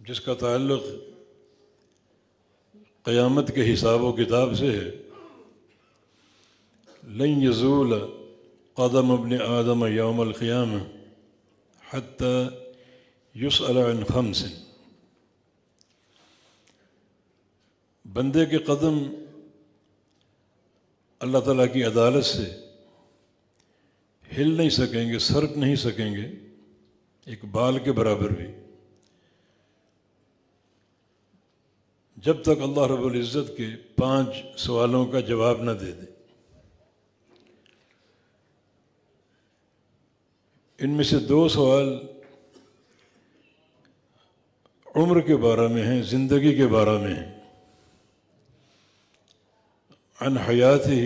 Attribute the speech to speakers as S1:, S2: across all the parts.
S1: جس کا تعلق قیامت کے حساب و کتاب سے ہے، لن یزول قدم ابن آدم یوم القیامہ حتی یسأل عن خمس، بندے کے قدم اللہ تعالیٰ کی عدالت سے ہل نہیں سکیں گے، سرک نہیں سکیں گے ایک بال کے برابر بھی، جب تک اللہ رب العزت کے 5 سوالوں کا جواب نہ دے دے۔ ان میں سے 2 سوال عمر کے بارے میں ہیں، زندگی کے بارے میں ہیں، عن حیاتہ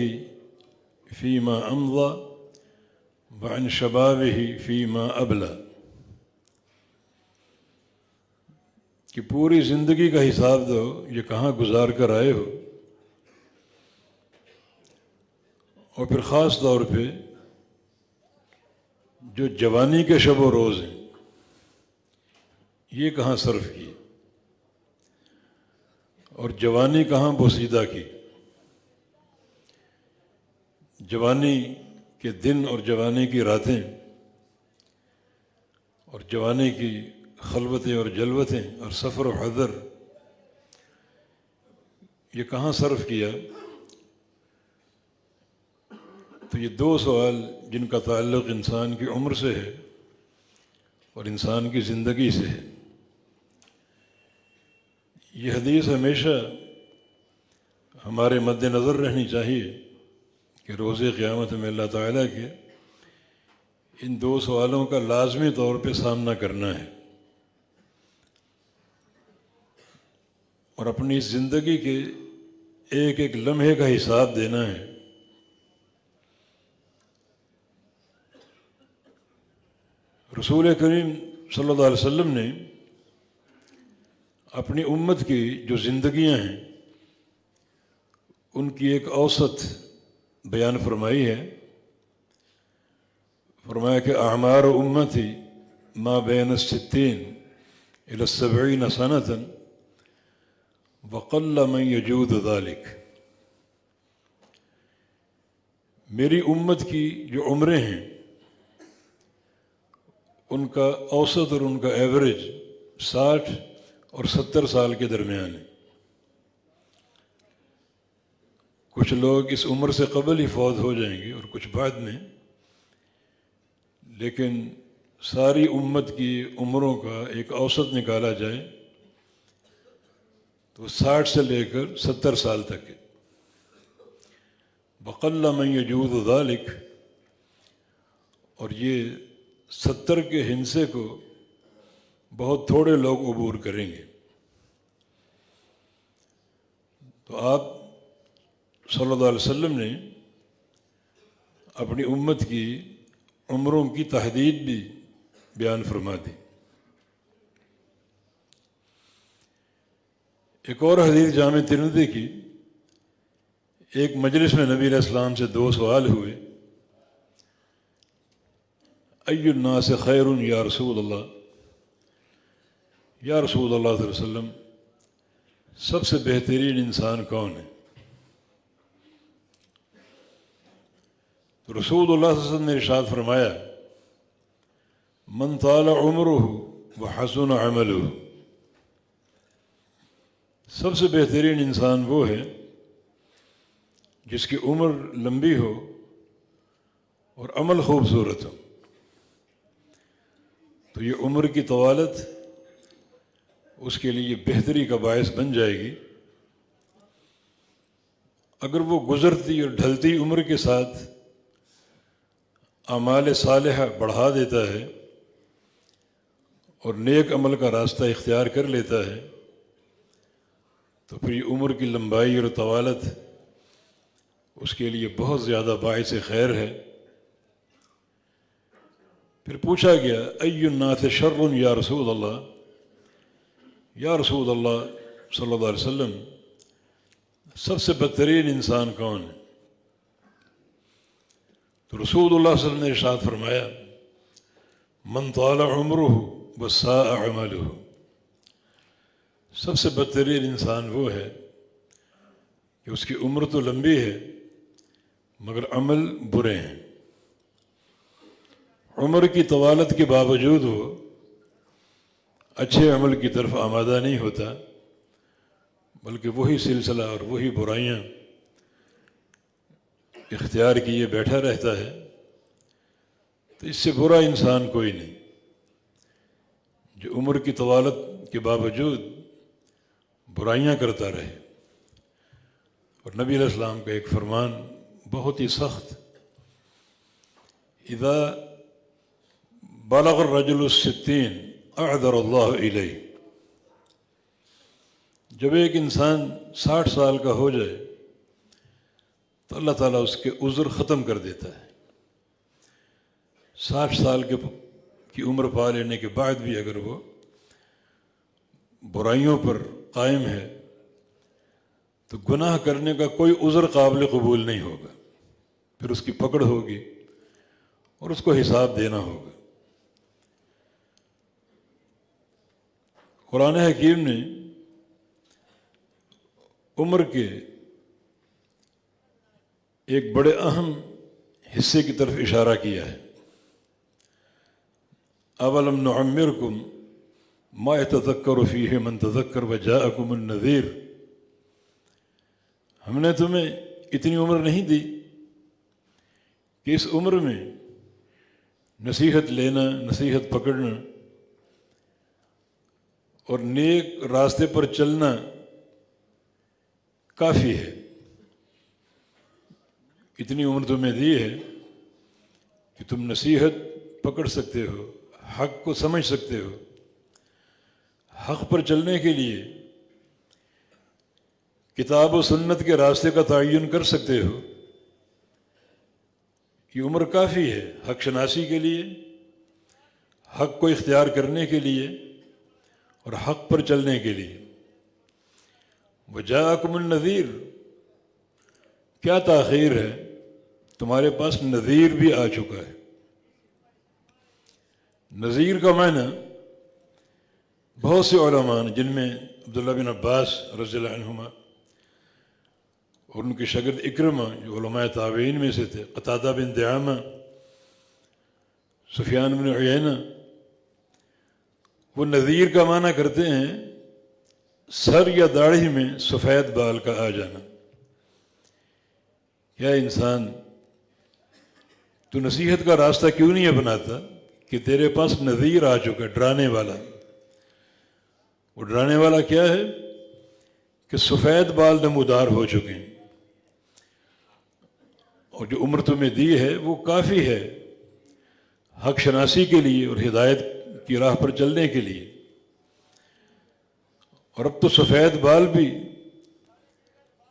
S1: فیما امضی وعن شبابہ فیما ابلی، کہ پوری زندگی کا حساب دو، یہ کہاں گزار کر آئے ہو، اور پھر خاص طور پہ جو جوانی کے شب و روز ہیں یہ کہاں صرف کی، اور جوانی کہاں بوسیدہ کی، جوانی کے دن اور جوانی کی راتیں اور جوانی کی خلوتیں اور جلوتیں اور سفر و حضر، یہ کہاں صرف کیا۔ تو یہ 2 سوال جن کا تعلق انسان کی عمر سے ہے اور انسان کی زندگی سے ہے۔ یہ حدیث ہمیشہ ہمارے مد نظر رہنی چاہیے کہ روز قیامت میں اللہ تعالیٰ کے ان 2 سوالوں کا لازمی طور پہ سامنا کرنا ہے، اور اپنی اس زندگی کے ایک ایک لمحے کا حساب دینا ہے۔ رسول کریم صلی اللہ علیہ وسلم نے اپنی امت کی جو زندگیاں ہیں ان کی ایک اوسط بیان فرمائی ہے، فرمایا کہ اعمار امتی ما بین 60 الی 70 سنۃ وقل من یجود ذلک، میری امت کی جو عمریں ہیں ان کا اوسط اور ان کا ایوریج 60 اور 70 سال کے درمیان ہے۔ کچھ لوگ اس عمر سے قبل ہی فوت ہو جائیں گے اور کچھ بعد میں، لیکن ساری امت کی عمروں کا ایک اوسط نکالا جائے تو 60 سے لے کر 70 سال تک ہے۔ وقل من یجود ذلک، اور یہ 70 کے ہندسے کو بہت تھوڑے لوگ عبور کریں گے۔ تو آپ صلی اللہ علیہ وسلم نے اپنی امت کی عمروں کی تحدید بھی بیان فرما دی۔ ایک اور حدیث جامع ترمذی کی، ایک مجلس میں نبی علیہ السلام سے 2 سوال ہوئے، ای الناس خیر یا رسول اللہ، یا رسول اللہ صلی اللہ علیہ وسلم سب سے بہترین انسان کون ہے؟ تو رسول اللہ صلی اللہ علیہ وسلم نے ارشاد فرمایا، من طال عمرہ وحسن عملہ، سب سے بہترین انسان وہ ہے جس کی عمر لمبی ہو اور عمل خوبصورت ہو۔ تو یہ عمر کی طوالت اس کے لیے بہتری کا باعث بن جائے گی۔ اگر وہ گزرتی اور ڈھلتی عمر کے ساتھ اعمال صالحہ بڑھا دیتا ہے اور نیک عمل کا راستہ اختیار کر لیتا ہے تو پھر یہ عمر کی لمبائی اور طوالت اس کے لیے بہت زیادہ باعث خیر ہے۔ پھر پوچھا گیا، ای الناس شر یا رسول اللہ، یا رسول اللہ صلی اللہ علیہ وسلم سب سے بدترین انسان کون ہے؟ تو رسول اللہ صلی اللہ علیہ وسلم نے ارشاد فرمایا، من طال عمرہ وساء عملہ، سب سے بدترین انسان وہ ہے کہ اس کی عمر تو لمبی ہے مگر عمل برے ہیں. عمر کی طوالت کے باوجود وہ اچھے عمل کی طرف آمادہ نہیں ہوتا، بلکہ وہی سلسلہ اور وہی برائیاں اختیار کیے بیٹھا رہتا ہے. تو اس سے برا انسان کوئی نہیں جو عمر کی طوالت کے باوجود برائیاں کرتا رہے. اور نبی علیہ السلام کا ایک فرمان بہت ہی سخت، اذا بلغ الرجل الستین اعذر اللہ الیہ، جب ایک انسان 60 سال کا ہو جائے تو اللہ تعالیٰ اس کے عذر ختم کر دیتا ہے. 60 سال کی عمر پا لینے کے بعد بھی اگر وہ برائیوں پر قائم ہے تو گناہ کرنے کا کوئی عذر قابل قبول نہیں ہوگا، پھر اس کی پکڑ ہوگی اور اس کو حساب دینا ہوگا. قرآن حکیم نے عمر کے ایک بڑے اہم حصے کی طرف اشارہ کیا ہے. اولم نعمرکم ما یتذکر فیہ من تذکر وجاءکم النذیر، ہم نے تمہیں اتنی عمر نہیں دی کہ اس عمر میں نصیحت لینا، نصیحت پکڑنا اور نیک راستے پر چلنا کافی ہے. اتنی عمر تمہیں دی ہے کہ تم نصیحت پکڑ سکتے ہو، حق کو سمجھ سکتے ہو، حق پر چلنے کے لیے کتاب و سنت کے راستے کا تعین کر سکتے ہو. یہ عمر کافی ہے حق شناسی کے لیے، حق کو اختیار کرنے کے لیے اور حق پر چلنے کے لیے. وجاءکم النذیر، کیا تاخیر ہے، تمہارے پاس نذیر بھی آ چکا ہے. نذیر کا معنی بہت سے علماء جن میں عبداللہ بن عباس رضی اللہ عنہما اور ان کے شاگرد اکرمہ جو علماء تابعین میں سے تھے، قتادہ بن دعامہ، سفیان بن عیینہ، وہ نذیر کا معنی کرتے ہیں سر یا داڑھی میں سفید بال کا آ جانا. کیا انسان تو نصیحت کا راستہ کیوں نہیں اپناتا کہ تیرے پاس نذیر آ چکا، ڈرانے والا. وہ ڈرانے والا کیا ہے کہ سفید بال نمودار ہو چکے ہیں اور جو عمر تمہیں دی ہے وہ کافی ہے حق شناسی کے لیے اور ہدایت کی راہ پر چلنے کے لیے. اور اب تو سفید بال بھی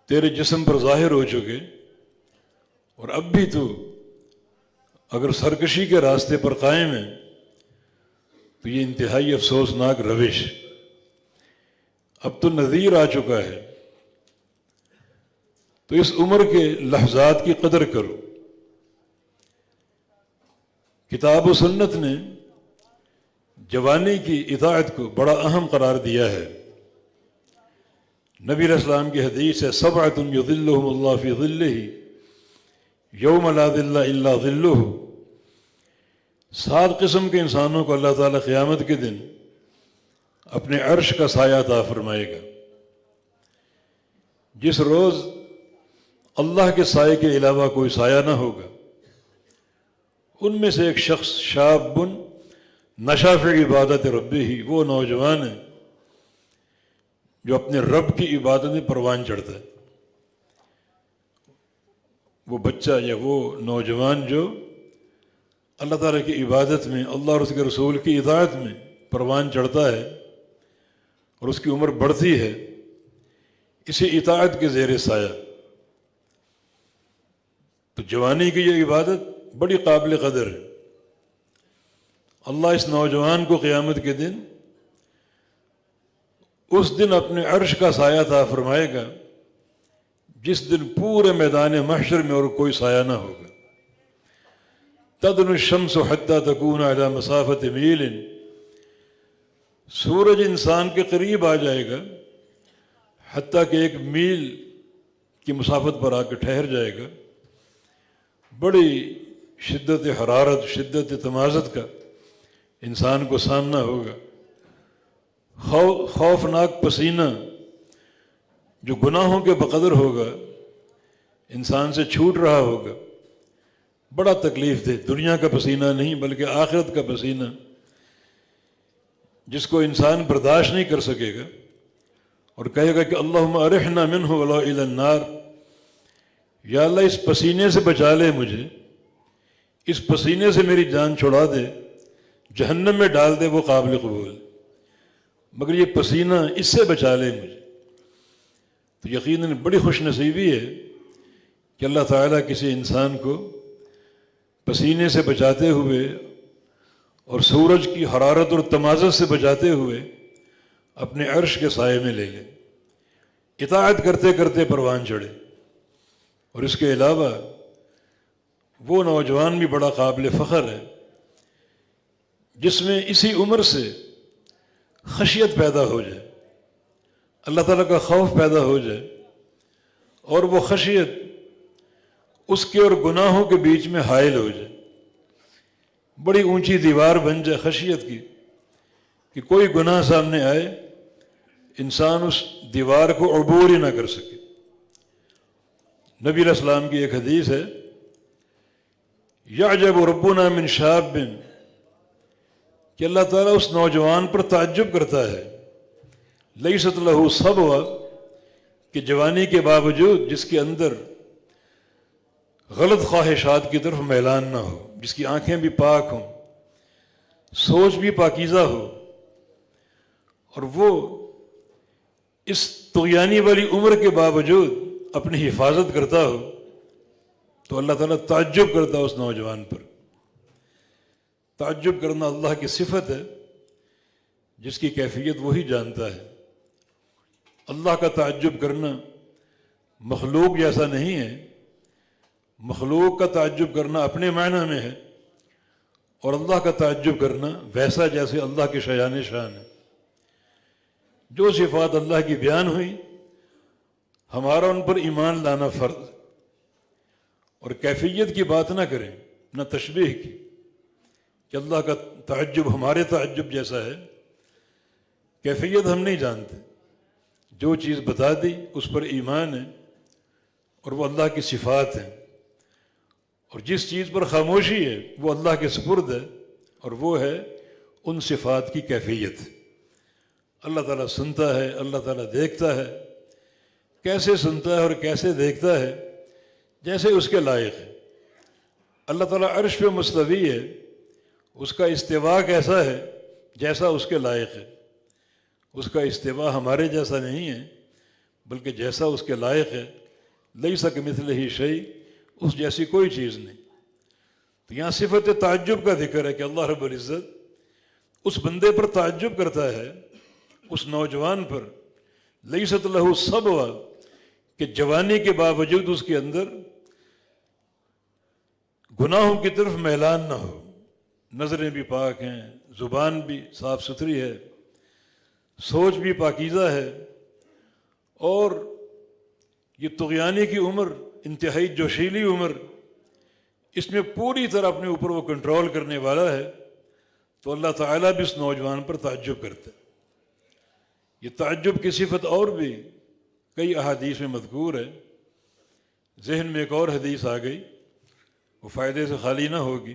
S1: تیرے جسم پر ظاہر ہو چکے اور اب بھی تو اگر سرکشی کے راستے پر قائم ہے تو یہ انتہائی افسوسناک روش. اب تو نذیر آ چکا ہے تو اس عمر کے لحظات کی قدر کرو. کتاب و سنت نے جوانی کی اطاعت کو بڑا اہم قرار دیا ہے. نبی علیہ السلام کی حدیث ہے سبعۃ یظلھم اللہ فی ظلہ یوم لا ظل الا ظلہ. 7 قسم کے انسانوں کو اللہ تعالیٰ قیامت کے دن اپنے عرش کا سایہ عطا فرمائے گا. جس روز اللہ کے سائے کے علاوہ کوئی سایہ نہ ہوگا. ان میں سے ایک شخص شاب نشا فی عبادت ربہ، وہ نوجوان ہے جو اپنے رب کی عبادت میں پروان چڑھتا ہے. وہ بچہ یا وہ نوجوان جو اللہ تعالیٰ کی عبادت میں، اللہ اور اس کے رسول کی اطاعت میں پروان چڑھتا ہے اور اس کی عمر بڑھتی ہے، اسی اطاعت کے زیر سایہ. تو جوانی کی یہ عبادت بڑی قابل قدر ہے. اللہ اس نوجوان کو قیامت کے دن اس دن اپنے عرش کا سایہ عطا فرمائے گا جس دن پورے میدان محشر میں اور کوئی سایہ نہ ہوگا. تدنو الشمس حتی تکون علی مسافت میل سورج انسان کے قریب آ جائے گا، حتیٰ کہ 1 میل کی مسافت پر آ کے ٹھہر جائے گا، بڑی شدت حرارت، شدت تمازت کا انسان کو سامنا ہوگا، خوفناک پسینہ جو گناہوں کے بقدر ہوگا انسان سے چھوٹ رہا ہوگا، بڑا تکلیف دہ، دنیا کا پسینہ نہیں بلکہ آخرت کا پسینہ، جس کو انسان برداشت نہیں کر سکے گا اور کہے گا کہ اللہم ارحنا منہ ولا الی النار، یا اللہ اس پسینے سے بچا لے مجھے، اس پسینے سے میری جان چھڑا دے، جہنم میں ڈال دے، وہ قابل قبول، مگر یہ پسینہ اس سے بچا لے مجھے۔ تو یقیناً بڑی خوش نصیبی ہے کہ اللہ تعالیٰ کسی انسان کو پسینے سے بچاتے ہوئے اور سورج کی حرارت اور تمازت سے بچاتے ہوئے اپنے عرش کے سائے میں لے لے، اطاعت کرتے کرتے پروان چڑھے۔ اور اس کے علاوہ وہ نوجوان بھی بڑا قابل فخر ہے جس میں اسی عمر سے خشیت پیدا ہو جائے، اللہ تعالیٰ کا خوف پیدا ہو جائے، اور وہ خشیت اس کے اور گناہوں کے بیچ میں حائل ہو جائے، بڑی اونچی دیوار بن جائے خشیت کی کہ کوئی گناہ سامنے آئے انسان اس دیوار کو عبور ہی نہ کر سکے۔ نبی علیہ السلام کی ایک حدیث ہے، یعجب ربنا من شاب، کہ اللہ تعالیٰ اس نوجوان پر تعجب کرتا ہے، لیست لہ صبوہ، کہ جوانی کے باوجود جس کے اندر غلط خواہشات کی طرف میلان نہ ہو، جس کی آنکھیں بھی پاک ہوں، سوچ بھی پاکیزہ ہو، اور وہ اس طغیانی والی عمر کے باوجود اپنی حفاظت کرتا ہو، تو اللہ تعالیٰ تعجب کرتا ہے اس نوجوان پر۔ تعجب کرنا اللہ کی صفت ہے جس کی کیفیت وہی جانتا ہے۔ اللہ کا تعجب کرنا مخلوق جیسا نہیں ہے، مخلوق کا تعجب کرنا اپنے معنی میں ہے، اور اللہ کا تعجب کرنا ویسا جیسے اللہ کے شایان شان ہے۔ جو صفات اللہ کی بیان ہوئی ہمارا ان پر ایمان لانا فرض، اور کیفیت کی بات نہ کریں، نہ تشبیہ کی کہ اللہ کا تعجب ہمارے تعجب جیسا ہے، کیفیت ہم نہیں جانتے، جو چیز بتا دی اس پر ایمان ہے اور وہ اللہ کی صفات ہیں، اور جس چیز پر خاموشی ہے وہ اللہ کے سپرد ہے، اور وہ ہے ان صفات کی کیفیت۔ اللہ تعالیٰ سنتا ہے، اللہ تعالیٰ دیکھتا ہے، کیسے سنتا ہے اور کیسے دیکھتا ہے جیسے اس کے لائق ہے۔ اللہ تعالیٰ عرش پہ مستوی ہے، اس کا استوا کیسا ہے جیسا اس کے لائق ہے، اس کا استوا ہمارے جیسا نہیں ہے بلکہ جیسا اس کے لائق ہے۔ لیس کمثلہ شیء، اس جیسی کوئی چیز نہیں۔ تو یہاں صفت تعجب کا ذکر ہے کہ اللہ رب العزت اس بندے پر تعجب کرتا ہے، اس نوجوان پر، لیست لہ صبوہ، کہ جوانی کے باوجود اس کے اندر گناہوں کی طرف میلان نہ ہو، نظریں بھی پاک ہیں، زبان بھی صاف ستھری ہے، سوچ بھی پاکیزہ ہے، اور یہ طغیانی کی عمر، انتہائی جوشیلی عمر، اس میں پوری طرح اپنے اوپر وہ کنٹرول کرنے والا ہے، تو اللہ تعالیٰ بھی اس نوجوان پر تعجب کرتا ہے۔ یہ تعجب کی صفت اور بھی کئی احادیث میں مذکور ہے۔ ذہن میں ایک اور حدیث آ گئی، وہ فائدے سے خالی نہ ہوگی۔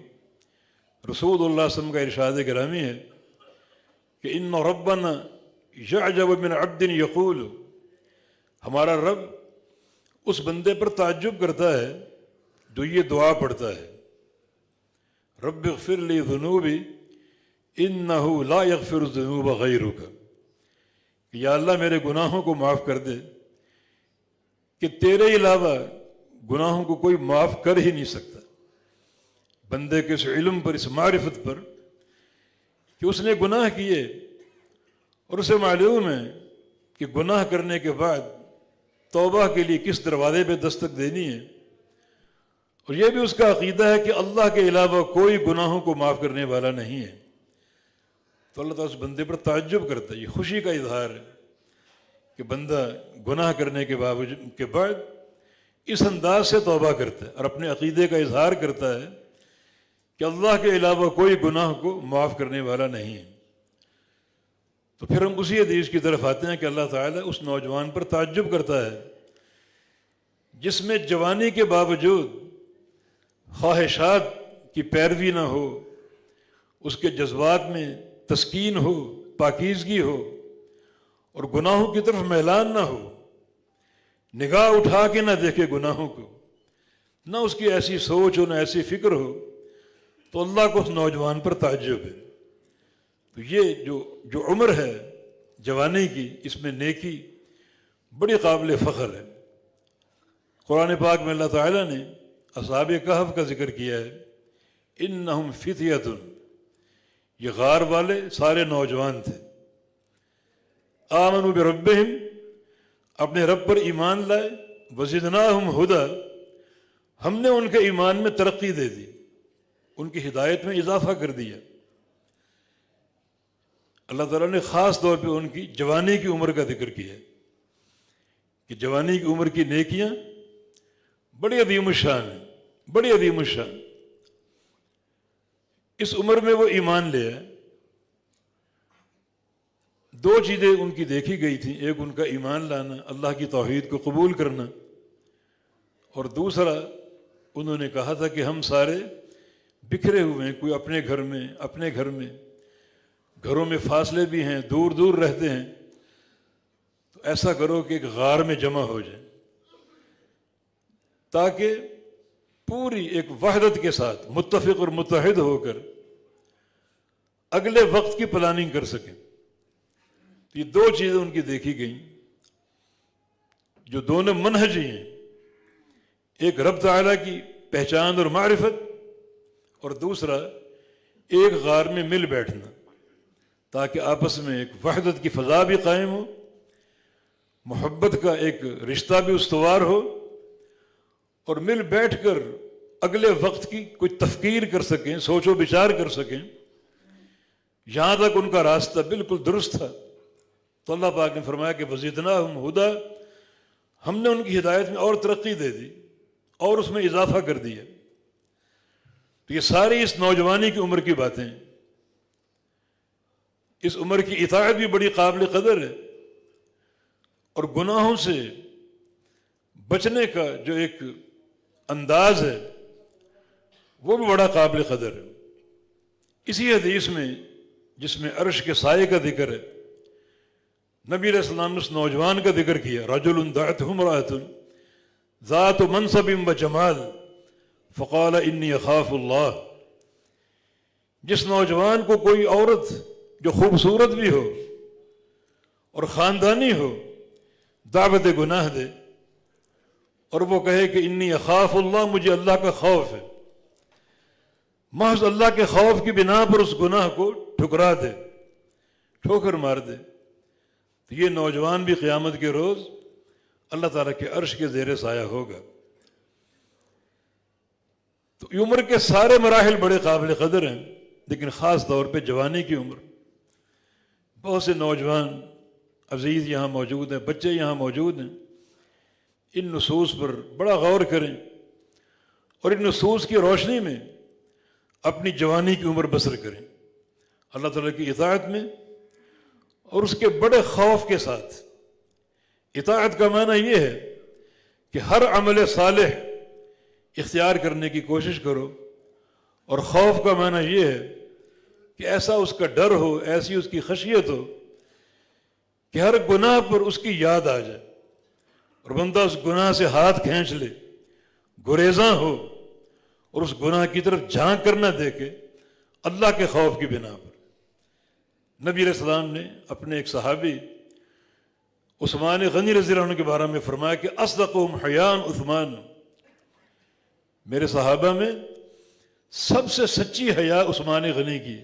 S1: رسول اللہ صلی اللہ علیہ وسلم کا ارشاد گرامی ہے کہ ان ربنا یعجب من عبد یقول، ہمارا رب اس بندے پر تعجب کرتا ہے جو یہ دعا پڑھتا ہے، رب اغفر لی ذنوبی انہ لا یغفر الذنوب غیرک، کہ یا اللہ میرے گناہوں کو معاف کر دے کہ تیرے علاوہ گناہوں کو کوئی معاف کر ہی نہیں سکتا۔ بندے کے اس علم پر، اس معرفت پر کہ اس نے گناہ کیے، اور اسے معلوم ہے کہ گناہ کرنے کے بعد توبہ کے لیے کس دروازے پہ دستک دینی ہے، اور یہ بھی اس کا عقیدہ ہے کہ اللہ کے علاوہ کوئی گناہوں کو معاف کرنے والا نہیں ہے، تو اللہ تعالیٰ اس بندے پر تعجب کرتا ہے، یہ خوشی کا اظہار ہے کہ بندہ گناہ کرنے کے بعد اس انداز سے توبہ کرتا ہے اور اپنے عقیدے کا اظہار کرتا ہے کہ اللہ کے علاوہ کوئی گناہ کو معاف کرنے والا نہیں ہے۔ تو پھر ہم اسی حدیث کی طرف آتے ہیں کہ اللہ تعالیٰ اس نوجوان پر تعجب کرتا ہے جس میں جوانی کے باوجود خواہشات کی پیروی نہ ہو، اس کے جذبات میں تسکین ہو، پاکیزگی ہو، اور گناہوں کی طرف میلان نہ ہو، نگاہ اٹھا کے نہ دیکھے گناہوں کو، نہ اس کی ایسی سوچ ہو، نہ ایسی فکر ہو، تو اللہ کو اس نوجوان پر تعجب ہے۔ تو یہ جو عمر ہے جوانی کی، اس میں نیکی بڑی قابل فخر ہے۔ قرآن پاک میں اللہ تعالیٰ نے اصحاب کہف کا ذکر کیا ہے، انہم فتیۃ، یہ غار والے سارے نوجوان تھے، آمنوا بربہم، اپنے رب پر ایمان لائے، وزدناہم ہدی، ہم نے ان کے ایمان میں ترقی دے دی، ان کی ہدایت میں اضافہ کر دیا۔ اللہ تعالیٰ نے خاص طور پہ ان کی جوانی کی عمر کا ذکر کیا ہے کہ جوانی کی عمر کی نیکیاں بڑی عظیم الشان ہیں، بڑی عظیم الشان۔ اس عمر میں وہ ایمان لے آئے۔ دو چیزیں ان کی دیکھی گئی تھیں، ایک ان کا ایمان لانا، اللہ کی توحید کو قبول کرنا، اور دوسرا انہوں نے کہا تھا کہ ہم سارے بکھرے ہوئے ہیں، کوئی اپنے گھر میں، گھروں میں فاصلے بھی ہیں، دور دور رہتے ہیں، تو ایسا کرو کہ ایک غار میں جمع ہو جائیں تاکہ پوری ایک وحدت کے ساتھ متفق اور متحد ہو کر اگلے وقت کی پلاننگ کر سکیں۔ یہ دو چیزیں ان کی دیکھی گئیں جو دونوں منہجی ہیں، ایک رب تعالیٰ کی پہچان اور معرفت، اور دوسرا ایک غار میں مل بیٹھنا تاکہ آپس میں ایک وحدت کی فضا بھی قائم ہو، محبت کا ایک رشتہ بھی استوار ہو، اور مل بیٹھ کر اگلے وقت کی کوئی تفکیر کر سکیں، سوچ و بچار کر سکیں۔ یہاں تک ان کا راستہ بالکل درست تھا، تو اللہ پاک نے فرمایا کہ وزدناہم ہدی، ہم نے ان کی ہدایت میں اور ترقی دے دی اور اس میں اضافہ کر دیا۔ تو یہ ساری اس نوجوانی کی عمر کی باتیں ہیں۔ اس عمر کی اطاعت بھی بڑی قابل قدر ہے، اور گناہوں سے بچنے کا جو ایک انداز ہے وہ بھی بڑا قابل قدر ہے۔ اسی حدیث میں جس میں عرش کے سائے کا ذکر ہے، نبی علیہ السلام نے اس نوجوان کا ذکر کیا، رجل دعته امرأة ذات منصب و جمال فقال انی اخاف اللہ، جس نوجوان کو کوئی عورت جو خوبصورت بھی ہو اور خاندانی ہو دعوت گناہ دے اور وہ کہے کہ انی اخاف اللہ، مجھے اللہ کا خوف ہے، محض اللہ کے خوف کی بنا پر اس گناہ کو ٹھکرا دے، ٹھوکر مار دے، تو یہ نوجوان بھی قیامت کے روز اللہ تعالیٰ کے عرش کے زیر سایہ ہوگا۔ تو عمر کے سارے مراحل بڑے قابل قدر ہیں، لیکن خاص طور پہ جوانی کی عمر۔ بہت سے نوجوان عزیز یہاں موجود ہیں، بچے یہاں موجود ہیں، ان نصوص پر بڑا غور کریں اور ان نصوص کی روشنی میں اپنی جوانی کی عمر بسر کریں، اللہ تعالیٰ کی اطاعت میں اور اس کے بڑے خوف کے ساتھ۔ اطاعت کا معنی یہ ہے کہ ہر عمل صالح اختیار کرنے کی کوشش کرو، اور خوف کا معنی یہ ہے کہ ایسا اس کا ڈر ہو، ایسی اس کی خشیت ہو کہ ہر گناہ پر اس کی یاد آ جائے اور بندہ اس گناہ سے ہاتھ کھینچ لے، گریزاں ہو، اور اس گناہ کی طرف جھانک کر نہ دیکھے اللہ کے خوف کی بنا پر۔ نبی علیہ السلام نے اپنے ایک صحابی عثمان غنی رضی اللہ عنہ کے بارے میں فرمایا کہ اصدقہم حیاء عثمان، میرے صحابہ میں سب سے سچی حیا عثمان غنی کی،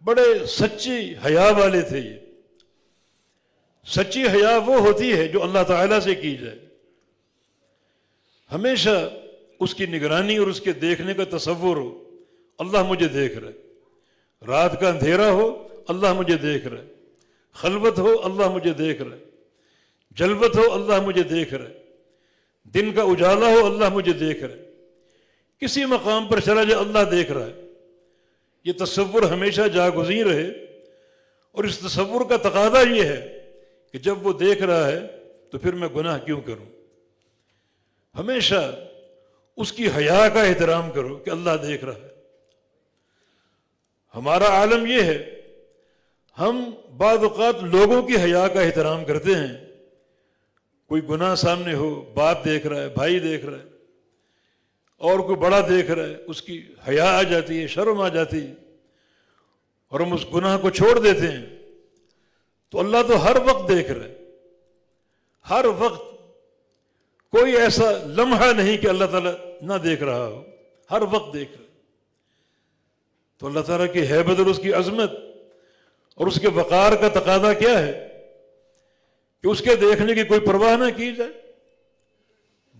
S1: بڑے سچی حیا والے تھے۔ یہ سچی حیا وہ ہوتی ہے جو اللہ تعالیٰ سے کی جائے، ہمیشہ اس کی نگرانی اور اس کے دیکھنے کا تصور ہو، اللہ مجھے دیکھ رہا ہے، رات کا اندھیرا ہو اللہ مجھے دیکھ رہا ہے، خلوت ہو اللہ مجھے دیکھ رہا ہے، جلوت ہو اللہ مجھے دیکھ رہا ہے، دن کا اجالا ہو اللہ مجھے دیکھ رہا ہے، کسی مقام پر چلا جائے اللہ دیکھ رہا ہے۔ یہ تصور ہمیشہ جاگزین رہے، اور اس تصور کا تقاضا یہ ہے کہ جب وہ دیکھ رہا ہے تو پھر میں گناہ کیوں کروں؟ ہمیشہ اس کی حیا کا احترام کرو کہ اللہ دیکھ رہا ہے۔ ہمارا عالم یہ ہے، ہم بعض اوقات لوگوں کی حیا کا احترام کرتے ہیں، کوئی گناہ سامنے ہو، باپ دیکھ رہا ہے، بھائی دیکھ رہا ہے، اور کوئی بڑا دیکھ رہا ہے، اس کی حیا آ جاتی ہے، شرم آ جاتی ہے، اور ہم اس گناہ کو چھوڑ دیتے ہیں۔ تو اللہ تو ہر وقت دیکھ رہا ہے، ہر وقت، کوئی ایسا لمحہ نہیں کہ اللہ تعالیٰ نہ دیکھ رہا ہو، ہر وقت دیکھ رہا ہے۔ تو اللہ تعالیٰ کی ہیبت اور اس کی عظمت اور اس کے وقار کا تقاضا کیا ہے کہ اس کے دیکھنے کی کوئی پرواہ نہ کی جائے۔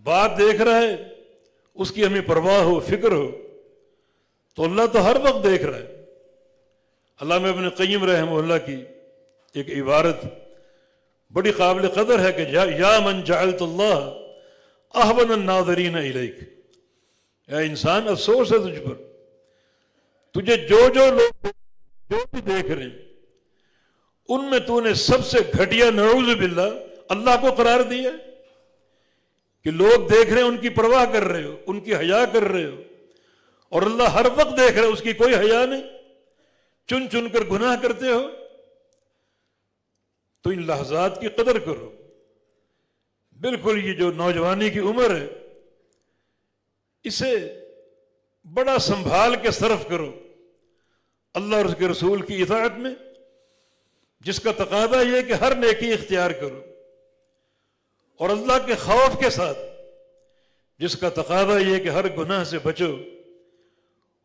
S1: باپ دیکھ رہا ہے، اس کی ہمیں پرواہ ہو، فکر ہو، تو اللہ تو ہر وقت دیکھ رہا ہے۔ علامہ ابن قیم رحمہ اللہ کی ایک عبارت بڑی قابل قدر ہے کہ یا من جعلت اللہ احون الناظرین الیک، اے انسان افسوس ہے تجھ پر، تجھے جو لوگ جو بھی دیکھ رہے ہیں ان میں تو نے سب سے گھٹیا نعوذ باللہ اللہ کو قرار دیا کہ لوگ دیکھ رہے ہیں، ان کی پرواہ کر رہے ہو، ان کی حیا کر رہے ہو، اور اللہ ہر وقت دیکھ رہے، اس کی کوئی حیا نہیں، چن چن کر گناہ کرتے ہو۔ تو ان لحظات کی قدر کرو۔ بالکل یہ جو نوجوانی کی عمر ہے، اسے بڑا سنبھال کے صرف کرو اللہ اور اس کے رسول کی اطاعت میں، جس کا تقاضا یہ کہ ہر نیکی اختیار کرو، اور اللہ کے خوف کے ساتھ، جس کا تقاضا یہ کہ ہر گناہ سے بچو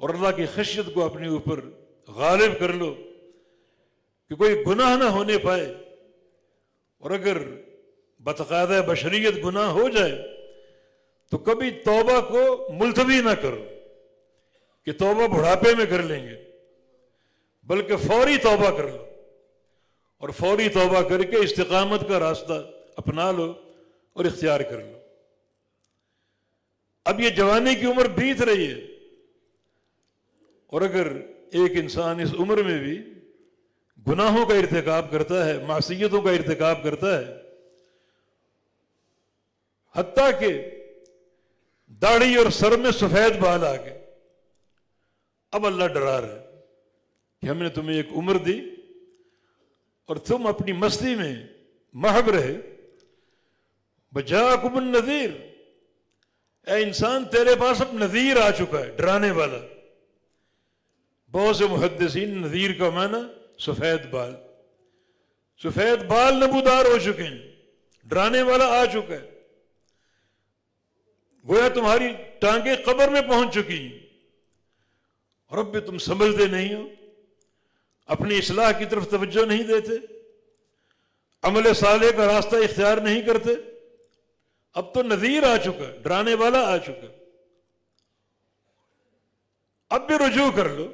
S1: اور اللہ کی خشیت کو اپنے اوپر غالب کر لو کہ کوئی گناہ نہ ہونے پائے، اور اگر بتقاضۂ بشریت گناہ ہو جائے تو کبھی توبہ کو ملتوی نہ کرو کہ توبہ بڑھاپے میں کر لیں گے، بلکہ فوری توبہ کر لو، اور فوری توبہ کر کے استقامت کا راستہ اپنا لو اور اختیار کر لو۔ اب یہ جوانی کی عمر بیت رہی ہے، اور اگر ایک انسان اس عمر میں بھی گناہوں کا ارتکاب کرتا ہے، معصیتوں کا ارتکاب کرتا ہے، حتیٰ کہ داڑھی اور سر میں سفید بال آ گئے، اب اللہ ڈرا رہا ہے کہ ہم نے تمہیں ایک عمر دی اور تم اپنی مستی میں محو رہے۔ بجاءکم النذیر، اے انسان تیرے پاس اب نذیر آ چکا ہے، ڈرانے والا۔ بہت سے محدثین نذیر کا معنی سفید بال، سفید بال نمودار ہو چکے ہیں، ڈرانے والا آ چکا ہے، گویا تمہاری ٹانگیں قبر میں پہنچ چکی ہیں، اور اب بھی تم سنبھلتے نہیں ہو، اپنی اصلاح کی طرف توجہ نہیں دیتے، عمل صالح کا راستہ اختیار نہیں کرتے۔ اب تو نذیر آ چکا، ڈرانے والا آ چکا، اب بھی رجوع کر لو۔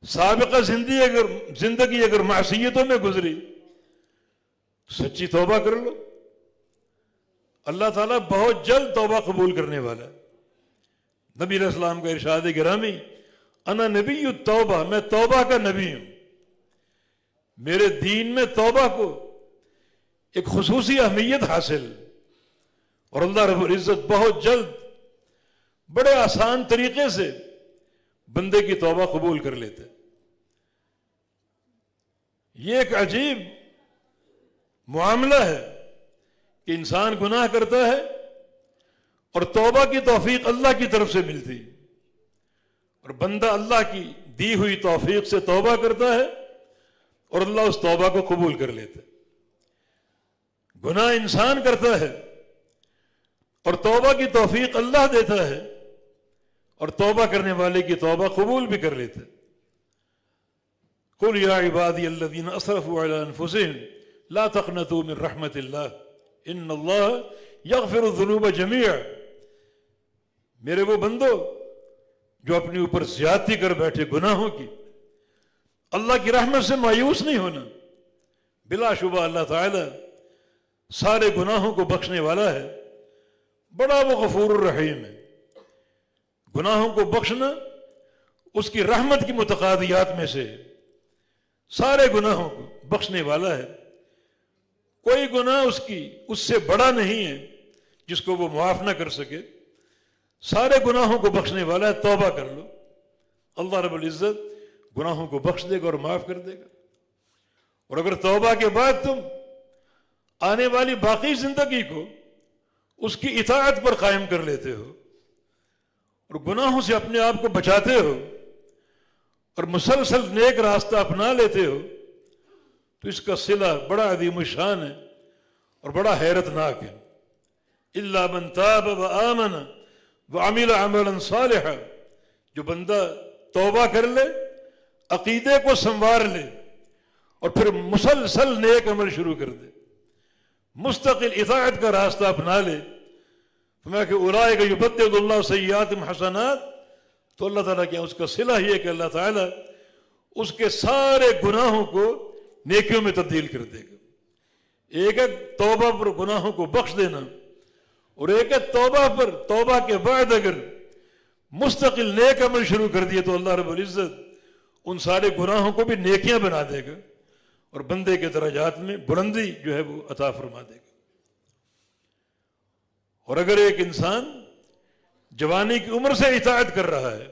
S1: سابقہ زندگی اگر معصیتوں میں گزری سچی توبہ کر لو، اللہ تعالیٰ بہت جلد توبہ قبول کرنے والا ہے۔ نبی علیہ السلام کا ارشاد گرامی، انا نبی التوبہ، میں توبہ کا نبی ہوں، میرے دین میں توبہ کو ایک خصوصی اہمیت حاصل، اور اللہ رب العزت بہت جلد بڑے آسان طریقے سے بندے کی توبہ قبول کر لیتے۔ یہ ایک عجیب معاملہ ہے کہ انسان گناہ کرتا ہے اور توبہ کی توفیق اللہ کی طرف سے ملتی، اور بندہ اللہ کی دی ہوئی توفیق سے توبہ کرتا ہے اور اللہ اس توبہ کو قبول کر لیتا ہے۔ گناہ انسان کرتا ہے اور توبہ کی توفیق اللہ دیتا ہے، اور توبہ کرنے والے کی توبہ قبول بھی کر لیتے۔ قل یا عبادی الذین اسرفوا علی انفسہم لا تقنطوا من رحمت اللہ ان اللہ یغفر الذنوب جميعا، میرے وہ بندو جو اپنے اوپر زیادتی کر بیٹھے گناہوں کی، اللہ کی رحمت سے مایوس نہیں ہونا. بلا شبہ اللہ تعالی سارے گناہوں کو بخشنے والا ہے، بڑا وہ غفور الرحیم ہے. گناہوں کو بخشنا اس کی رحمت کی متقاضیات میں سے، سارے گناہوں کو بخشنے والا ہے. کوئی گناہ اس سے بڑا نہیں ہے جس کو وہ معاف نہ کر سکے. سارے گناہوں کو بخشنے والا ہے. توبہ کر لو، اللہ رب العزت گناہوں کو بخش دے گا اور معاف کر دے گا. اور اگر توبہ کے بعد تم آنے والی باقی زندگی کو اس کی اطاعت پر قائم کر لیتے ہو اور گناہوں سے اپنے آپ کو بچاتے ہو اور مسلسل نیک راستہ اپنا لیتے ہو، تو اس کا صلہ بڑا عظیم الشان ہے اور بڑا حیرت ناک ہے. الا من تاب وآمن وعمل عملا صالحا، جو بندہ توبہ کر لے، عقیدے کو سنوار لے اور پھر مسلسل نیک عمل شروع کر دے، مستقل اطاعت کا راستہ اپنا لے. فرمایا کہ اولئک یبدل اللہ سیئاتہم حسنات، تو اللہ تعالیٰ کیا اس کا صلہ یہ ہے کہ اللہ تعالیٰ اس کے سارے گناہوں کو نیکیوں میں تبدیل کر دے گا. ایک ہے توبہ پر گناہوں کو بخش دینا، اور ایک ہے توبہ پر توبہ کے بعد اگر مستقل نیک عمل شروع کر دیے تو اللہ رب العزت ان سارے گناہوں کو بھی نیکیاں بنا دے گا اور بندے کے درجات میں بلندی جو ہے وہ عطا فرما دے گا. اور اگر ایک انسان جوانی کی عمر سے اطاعت کر رہا ہے،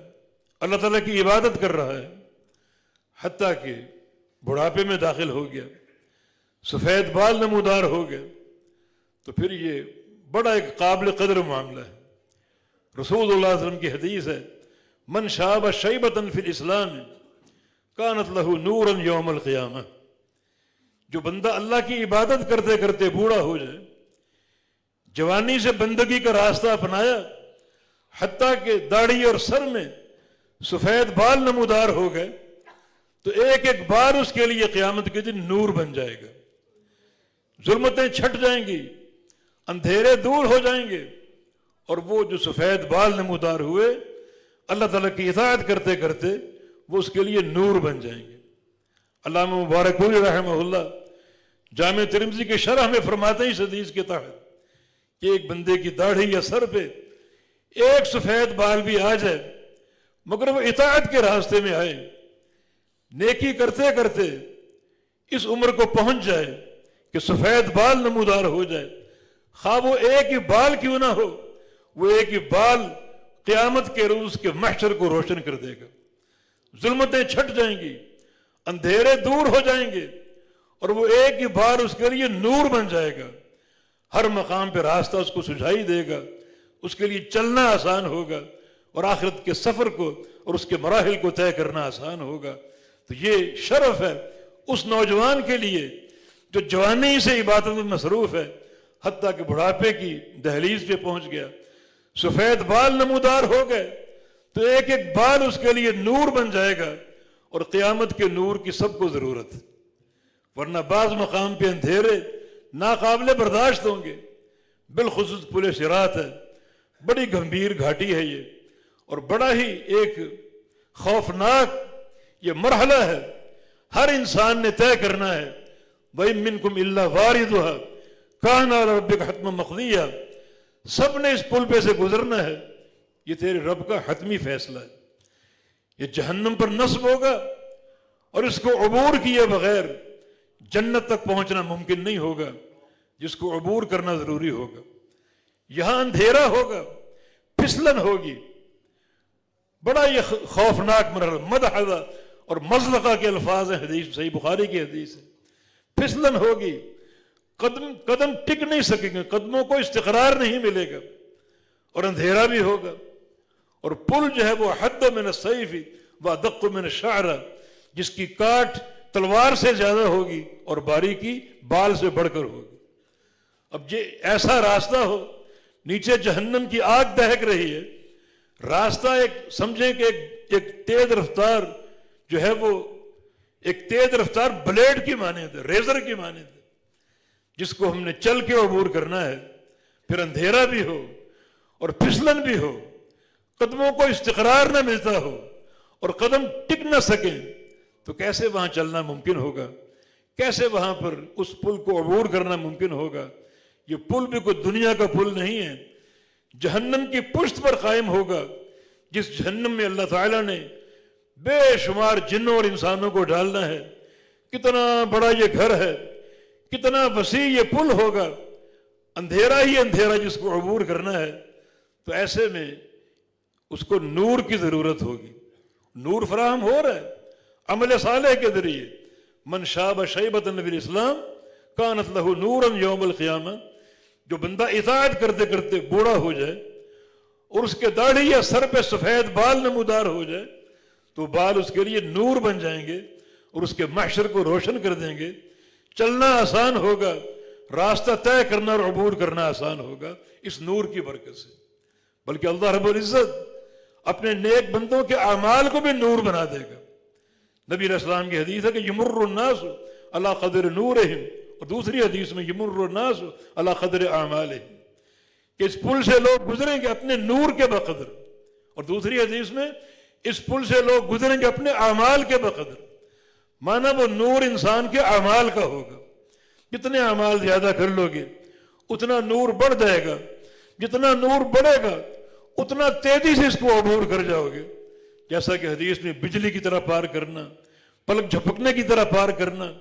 S1: اللہ تعالیٰ کی عبادت کر رہا ہے، حتیٰ کہ بڑھاپے میں داخل ہو گیا، سفید بال نمودار ہو گیا، تو پھر یہ بڑا ایک قابل قدر معاملہ ہے. رسول اللہ علیہ وسلم کی حدیث ہے، من شاب شیبۃ فی الاسلام کانت لہ نورا یوم القیامہ. جو بندہ اللہ کی عبادت کرتے کرتے بوڑھا ہو جائے، جوانی سے بندگی کا راستہ اپنایا، حتیٰ کہ داڑھی اور سر میں سفید بال نمودار ہو گئے، تو ایک ایک بار اس کے لیے قیامت کے دن نور بن جائے گا. ظلمتیں چھٹ جائیں گی، اندھیرے دور ہو جائیں گے، اور وہ جو سفید بال نمودار ہوئے اللہ تعالیٰ کی اطاعت کرتے کرتے وہ اس کے لیے نور بن جائیں گے. علامہ مبارکپوری رحمہ اللہ جامع ترمذی کے شرح میں فرماتے ہیں اس حدیث کے تحت کہ ایک بندے کی داڑھی یا سر پہ ایک سفید بال بھی آ جائے مگر وہ اطاعت کے راستے میں آئے، نیکی کرتے کرتے اس عمر کو پہنچ جائے کہ سفید بال نمودار ہو جائے، خواہ وہ ایک ہی بال کیوں نہ ہو، وہ ایک ہی بال قیامت کے روز کے محشر کو روشن کر دے گا. ظلمتیں چھٹ جائیں گی، اندھیرے دور ہو جائیں گے، اور وہ ایک ہی بار اس کے لیے نور بن جائے گا. ہر مقام پہ راستہ اس کو سجھائی دے گا، اس کے لیے چلنا آسان ہوگا اور آخرت کے سفر کو اور اس کے مراحل کو طے کرنا آسان ہوگا. تو یہ شرف ہے اس نوجوان کے لیے جو جوانی سے عبادت میں مصروف ہے، حتیٰ کہ بڑھاپے کی دہلیز پہ پہنچ گیا، سفید بال نمودار ہو گئے، تو ایک ایک بال اس کے لیے نور بن جائے گا، اور قیامت کے نور کی سب کو ضرورت ہے. ورنہ بعض مقام پہ اندھیرے ناقابل برداشت ہوں گے. بالخصوص پل صراط ہے، بڑی گمبھیر گھاٹی ہے یہ، اور بڑا ہی ایک خوفناک یہ مرحلہ ہے. ہر انسان نے طے کرنا ہے، وَإِن مِّنكُمْ إِلَّا وَارِدُهَا كَانَ عَلَى رَبِّكَ حَتْمًا مَّقْضِيًّا. سب نے اس پل پہ سے گزرنا ہے، یہ تیرے رب کا حتمی فیصلہ ہے. یہ جہنم پر نصب ہوگا اور اس کو عبور کیے بغیر جنت تک پہنچنا ممکن نہیں ہوگا، جس کو عبور کرنا ضروری ہوگا. یہاں اندھیرا ہوگا، پھسلن ہوگی، بڑا یہ خوفناک مرحلہ. مدحضہ اور مزلقہ کے الفاظ ہیں، حدیث صحیح بخاری کی حدیث ہے. پھسلن ہوگی، قدم ٹک نہیں سکیں گے، قدموں کو استقرار نہیں ملے گا، اور اندھیرا بھی ہوگا. اور پل جو ہے وہ حد من السیف وادق من الشعر، جس کی کاٹ تلوار سے زیادہ ہوگی اور باریکی بال سے بڑھ کر ہوگی. اب یہ ایسا راستہ ہو، نیچے جہنم کی آگ دہک رہی ہے، راستہ ایک سمجھیں کہ ایک تیز رفتار جو ہے وہ ایک تیز رفتار بلیڈ کی مانند ہے، ریزر کی مانند ہے، جس کو ہم نے چل کے عبور کرنا ہے. پھر اندھیرا بھی ہو اور پھسلن بھی ہو، قدموں کو استقرار نہ ملتا ہو اور قدم ٹک نہ سکیں، تو کیسے وہاں چلنا ممکن ہوگا؟ کیسے وہاں پر اس پل کو عبور کرنا ممکن ہوگا؟ یہ پل بھی کوئی دنیا کا پل نہیں ہے، جہنم کی پشت پر قائم ہوگا، جس جہنم میں اللہ تعالیٰ نے بے شمار جنوں اور انسانوں کو ڈالنا ہے۔ کتنا بڑا یہ گھر ہے، کتنا وسیع یہ پل ہوگا، اندھیرا ہی اندھیرا جس کو عبور کرنا ہے۔ تو ایسے میں اس کو نور کی ضرورت ہوگی۔ نور فراہم ہو رہا ہے عمل صالح کے ذریعے۔ من شاب شیبۃ فی الاسلام کانت لہ نورا یوم القیامہ، جو بندہ اطاعت کرتے کرتے بوڑھا ہو جائے اور اس کے داڑھی یا سر پہ سفید بال نمودار ہو جائے تو بال اس کے لیے نور بن جائیں گے اور اس کے محشر کو روشن کر دیں گے۔ چلنا آسان ہوگا، راستہ طے کرنا اور عبور کرنا آسان ہوگا اس نور کی برکت سے۔ بلکہ اللہ رب العزت اپنے نیک بندوں کے اعمال کو بھی نور بنا دے گا۔ نبی علیہ السلام کی حدیث ہے کہ یمر الناس علی قدر نورہم، اور دوسری حدیث میں یمر الناس علی قدر اعمالہم، کہ اس پل سے لوگ گزریں گے اپنے نور کے بقدر، اور دوسری حدیث میں اس پل سے لوگ گزریں گے اپنے اعمال کے بقدر۔ مانا وہ نور انسان کے اعمال کا ہوگا، جتنے اعمال زیادہ کر لو گے اتنا نور بڑھ جائے گا، جتنا نور بڑھے گا اتنا تیزی سے اس کو عبور کر جاؤ گے۔ جیسا کہ حدیث میں بجلی کی طرح پار کرنا، پلک جھپکنے کی طرح پار کرنا،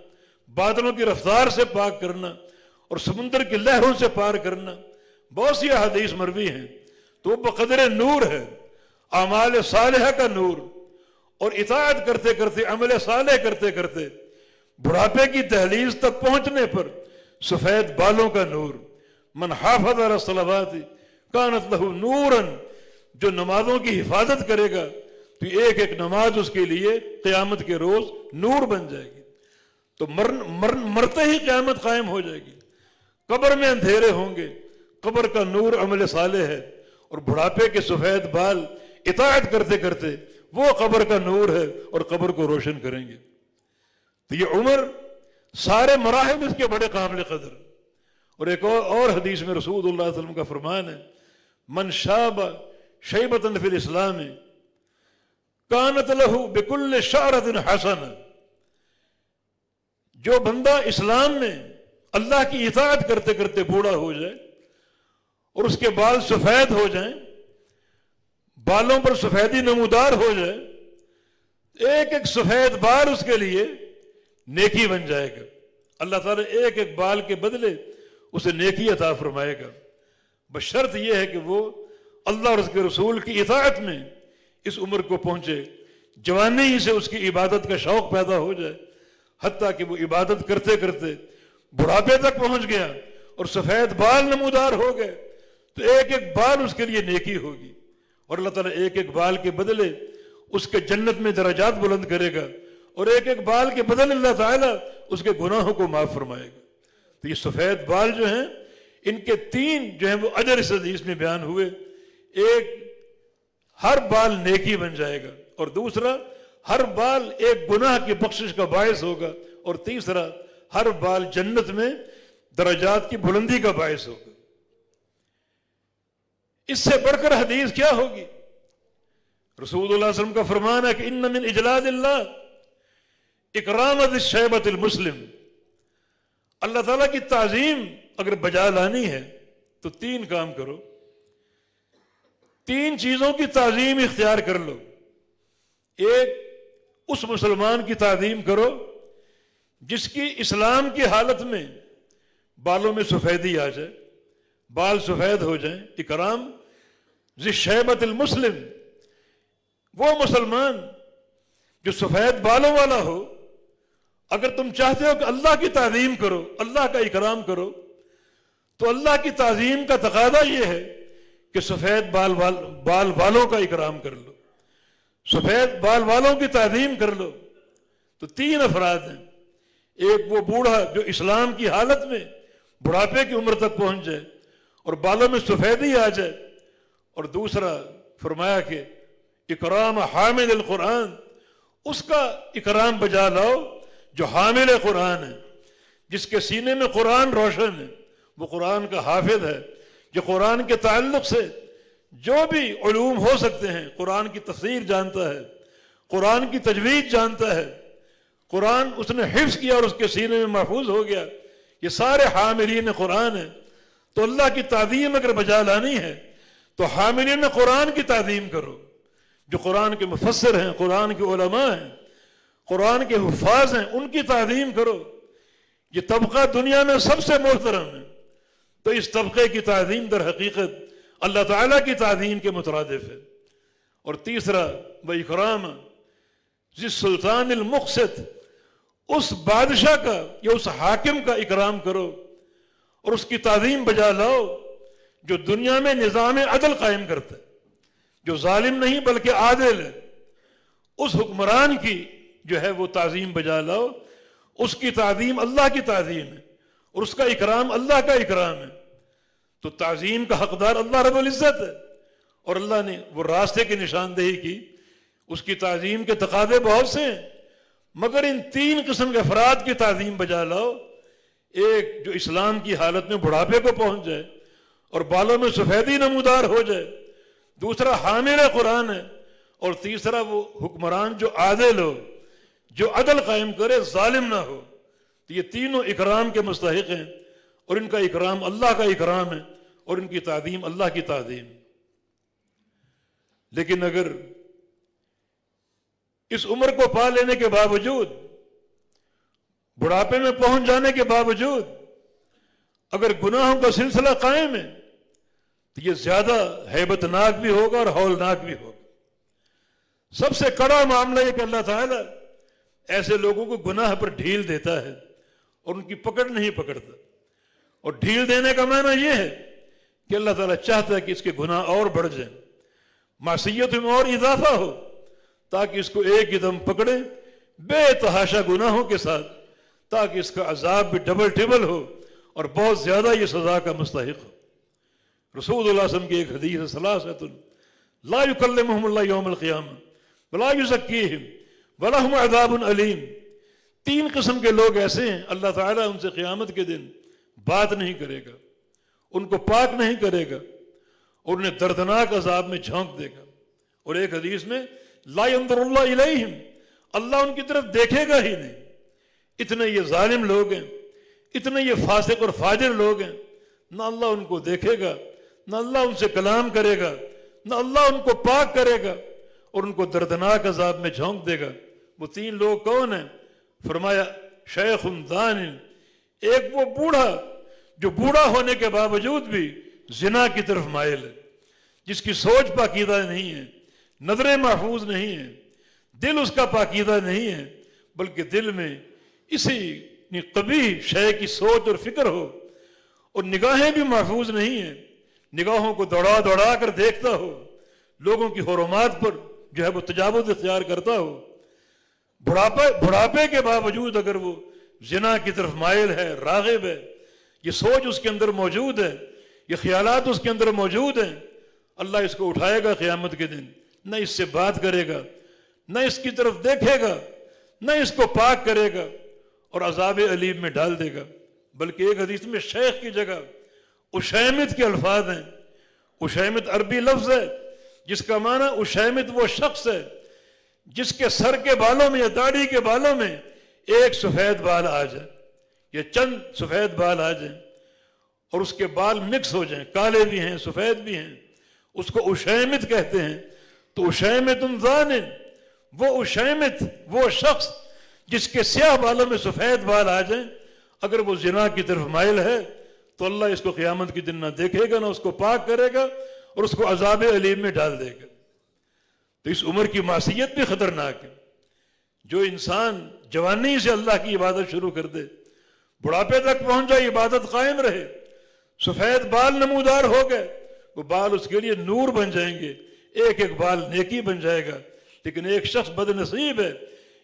S1: بادلوں کی رفتار سے پار کرنا اور سمندر کی لہروں سے پار کرنا، بہت سی احادیث مروی ہیں۔ تو وہ بقدر نور ہے، اعمال صالحہ کا نور، اور اطاعت کرتے کرتے عمل صالح کرتے کرتے بڑھاپے کی دہلیز تک پہنچنے پر سفید بالوں کا نور۔ من حافظ علی الصلوات کانت لہ نورا، جو نمازوں کی حفاظت کرے گا تو ایک ایک نماز اس کے لیے قیامت کے روز نور بن جائے گی۔ تو مرتے ہی قیامت قائم ہو جائے گی۔ قبر میں اندھیرے ہوں گے، قبر کا نور عمل صالح ہے، اور بڑھاپے کے سفید بال اطاعت کرتے کرتے وہ قبر کا نور ہے اور قبر کو روشن کریں گے۔ تو یہ عمر سارے مراحل اس کے بڑے قابل قدر۔ اور ایک اور حدیث میں رسول اللہ صلی اللہ علیہ وسلم کا فرمان ہے، من شاب شیبۃ فی الاسلام کانت لہ بکل شعرۃ حسنہ، جو بندہ اسلام میں اللہ کی اطاعت کرتے کرتے بوڑھا ہو جائے اور اس کے بال سفید ہو جائیں، بالوں پر سفیدی نمودار ہو جائے، ایک ایک سفید بال اس کے لیے نیکی بن جائے گا۔ اللہ تعالیٰ ایک ایک بال کے بدلے اسے نیکی عطا فرمائے گا، بشرط یہ ہے کہ وہ اللہ اور اس کے رسول کی اطاعت میں اس عمر کو پہنچے، جوانی ہی سے اس کی عبادت کا شوق پیدا ہو جائے، حتیٰ کہ وہ عبادت کرتے کرتے بڑھاپے تک پہنچ گیا اور سفید بال نمودار ہو گئے، تو ایک ایک بال اس کے لیے نیکی ہوگی، اور اللہ تعالیٰ ایک ایک بال کے بدلے اس کے جنت میں درجات بلند کرے گا، اور ایک ایک بال کے بدلے اللہ تعالیٰ اس کے گناہوں کو معاف فرمائے گا۔ تو یہ سفید بال جو ہیں ان کے تین جو ہیں وہ اجر اس حدیث میں بیان ہوئے، ایک ہر بال نیکی بن جائے گا، اور دوسرا ہر بال ایک گناہ کی بخشش کا باعث ہوگا، اور تیسرا ہر بال جنت میں درجات کی بلندی کا باعث ہوگا۔ اس سے بڑھ کر حدیث کیا ہوگی؟ رسول اللہ صلی اللہ علیہ وسلم کا فرمان ہے کہ ان من اجلال اللہ اکرام ذی الشیبۃ المسلم، اللہ تعالیٰ کی تعظیم اگر بجا لانی ہے تو تین کام کرو، تین چیزوں کی تعظیم اختیار کر لو۔ ایک، اس مسلمان کی تعظیم کرو جس کی اسلام کی حالت میں بالوں میں سفیدی آ جائے، بال سفید ہو جائیں۔ اکرام ذی الشیبۃ المسلم، وہ مسلمان جو سفید بالوں والا ہو۔ اگر تم چاہتے ہو کہ اللہ کی تعظیم کرو، اللہ کا اکرام کرو، تو اللہ کی تعظیم کا تقاضا یہ ہے کہ سفید بال والوں کا اکرام کر لو، سفید بال والوں کی تعظیم کر لو۔ تو تین افراد ہیں، ایک وہ بوڑھا جو اسلام کی حالت میں بڑھاپے کی عمر تک پہنچ جائے اور بالوں میں سفیدی آ جائے، اور دوسرا فرمایا کہ اکرام حامل القرآن، اس کا اکرام بجا لاؤ جو حامل قرآن ہے، جس کے سینے میں قرآن روشن ہے، وہ قرآن کا حافظ ہے، جو قرآن کے تعلق سے جو بھی علوم ہو سکتے ہیں، قرآن کی تفسیر جانتا ہے، قرآن کی تجوید جانتا ہے، قرآن اس نے حفظ کیا اور اس کے سینے میں محفوظ ہو گیا، یہ سارے حاملین قرآن ہیں۔ تو اللہ کی تعظیم اگر بجا لانی ہے تو حاملین قرآن کی تعظیم کرو، جو قرآن کے مفسر ہیں، قرآن کے علماء ہیں، قرآن کے حفاظ ہیں، ان کی تعظیم کرو۔ یہ طبقہ دنیا میں سب سے محترم ہے، تو اس طبقے کی تعظیم در حقیقت اللہ تعالیٰ کی تعظیم کے مترادف ہے۔ اور تیسرا وَإِكْرَامًا ذِي السُّلْطَانِ الْمُقْسِطِ، اس بادشاہ کا یا اس حاکم کا اکرام کرو اور اس کی تعظیم بجا لاؤ جو دنیا میں نظام عدل قائم کرتا ہے، جو ظالم نہیں بلکہ عادل ہے۔ اس حکمران کی جو ہے وہ تعظیم بجا لاؤ، اس کی تعظیم اللہ کی تعظیم ہے اور اس کا اکرام اللہ کا اکرام ہے۔ تو تعظیم کا حقدار اللہ رب العزت ہے، اور اللہ نے وہ راستے کی نشاندہی کی، اس کی تعظیم کے تقاضے بہت سے ہیں، مگر ان تین قسم کے افراد کی تعظیم بجا لاؤ۔ ایک جو اسلام کی حالت میں بڑھاپے کو پہنچ جائے اور بالوں میں سفیدی نمودار ہو جائے، دوسرا حامل قرآن ہے، اور تیسرا وہ حکمران جو عادل ہو، جو عدل قائم کرے، ظالم نہ ہو۔ تو یہ تینوں اکرام کے مستحق ہیں، اور ان کا اکرام اللہ کا اکرام ہے اور ان کی تعظیم اللہ کی تعظیم۔ لیکن اگر اس عمر کو پا لینے کے باوجود، بڑھاپے میں پہنچ جانے کے باوجود اگر گناہوں کا سلسلہ قائم ہے تو یہ زیادہ ہیبت ناک بھی ہوگا اور ہولناک بھی ہوگا۔ سب سے کڑا معاملہ یہ کہ اللہ تعالیٰ ایسے لوگوں کو گناہ پر ڈھیل دیتا ہے اور ان کی پکڑ نہیں پکڑتا۔ اور ڈھیل دینے کا معنی یہ ہے کہ اللہ تعالیٰ چاہتا ہے کہ اس کے گناہ اور بڑھ جائیں، معصیت میں اور اضافہ ہو، تاکہ اس کو ایک ہی دم پکڑے بے تحاشا گناہوں کے ساتھ، تاکہ اس کا عذاب بھی ڈبل ٹیبل ہو اور بہت زیادہ یہ سزا کا مستحق ہو۔ رسول اللہ صلی اللہ علیہ وسلم کی ایک حدیث ہے، ثلاثۃ لا یکلمہم اللہ یوم القیامہ ولا یزکیہم ولہم عذاب علیم۔ تین قسم کے لوگ ایسے ہیں اللہ تعالیٰ ان سے قیامت کے دن بات نہیں کرے گا، ان کو پاک نہیں کرے گا اور انہیں دردناک عذاب میں جھونک دے گا۔ اور ایک حدیث میں لا ينظر اللہ الیہم، اللہ ان کی طرف دیکھے گا ہی نہیں۔ اتنے یہ ظالم لوگ ہیں، اتنے یہ فاسق اور فاجر لوگ ہیں، نہ اللہ ان کو دیکھے گا، نہ اللہ ان سے کلام کرے گا، نہ اللہ ان کو پاک کرے گا اور ان کو دردناک عذاب میں جھونک دے گا۔ وہ تین لوگ کون ہیں؟ فرمایا شیخ دان، ایک وہ بوڑھا جو بوڑھا ہونے کے باوجود بھی زنا کی طرف مائل ہے، جس کی سوچ پاکیدہ نہیں ہے، نظریں محفوظ نہیں ہیں، دل اس کا پاکیدہ نہیں ہے، بلکہ دل میں اسی قبیح شے کی سوچ اور فکر ہو، اور نگاہیں بھی محفوظ نہیں ہیں، نگاہوں کو دوڑا دوڑا کر دیکھتا ہو، لوگوں کی حرمات پر جو ہے وہ تجاوز اختیار کرتا ہو۔ بڑھاپے کے باوجود اگر وہ زنا کی طرف مائل ہے، راغب ہے، یہ سوچ اس کے اندر موجود ہے، یہ خیالات اس کے اندر موجود ہیں، اللہ اس کو اٹھائے گا قیامت کے دن، نہ اس سے بات کرے گا، نہ اس کی طرف دیکھے گا، نہ اس کو پاک کرے گا اور عذاب علیم میں ڈال دے گا۔ بلکہ ایک حدیث میں شیخ کی جگہ اشیمت کے الفاظ ہیں۔ اشیمت عربی لفظ ہے جس کا معنی اشیمت وہ شخص ہے جس کے سر کے بالوں میں یا داڑھی کے بالوں میں ایک سفید بال آ جائے یا چند سفید بال آ جائیں اور اس کے بال مکس ہو جائیں، کالے بھی ہیں سفید بھی ہیں، اس کو اشیمت کہتے ہیں۔ تو اشیمت ذان، وہ اشیمت وہ شخص جس کے سیاہ بالوں میں سفید بال آ جائیں، اگر وہ زنا کی طرف مائل ہے تو اللہ اس کو قیامت کے دن نہ دیکھے گا، نہ اس کو پاک کرے گا اور اس کو عذاب علیم میں ڈال دے گا۔ تو اس عمر کی معصیت بھی خطرناک ہے۔ جو انسان جوانی سے اللہ کی عبادت شروع کر دے، بڑھاپے تک پہنچ جائے، عبادت قائم رہے، سفید بال نمودار ہو گئے، وہ بال اس کے لیے نور بن جائیں گے، ایک ایک بال نیکی بن جائے گا۔ لیکن ایک شخص بد نصیب ہے،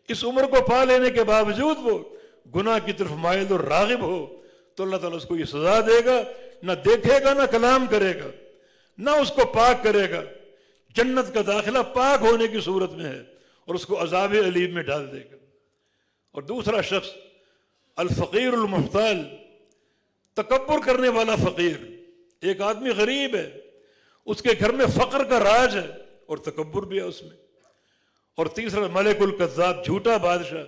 S1: اس عمر کو پا لینے کے باوجود وہ گناہ کی طرف مائل اور راغب ہو، تو اللہ تعالیٰ اس کو یہ سزا دے گا، نہ دیکھے گا، نہ کلام کرے گا، نہ اس کو پاک کرے گا۔ جنت کا داخلہ پاک ہونے کی صورت میں ہے اور اس کو عذاب علیم میں ڈال دے گا۔ اور دوسرا شخص الفقیر المحتال، تکبر کرنے والا فقیر۔ ایک آدمی غریب ہے، اس کے گھر میں فقر کا راج ہے اور تکبر بھی ہے اس میں۔ اور تیسرا ملک الکذاب، جھوٹا بادشاہ،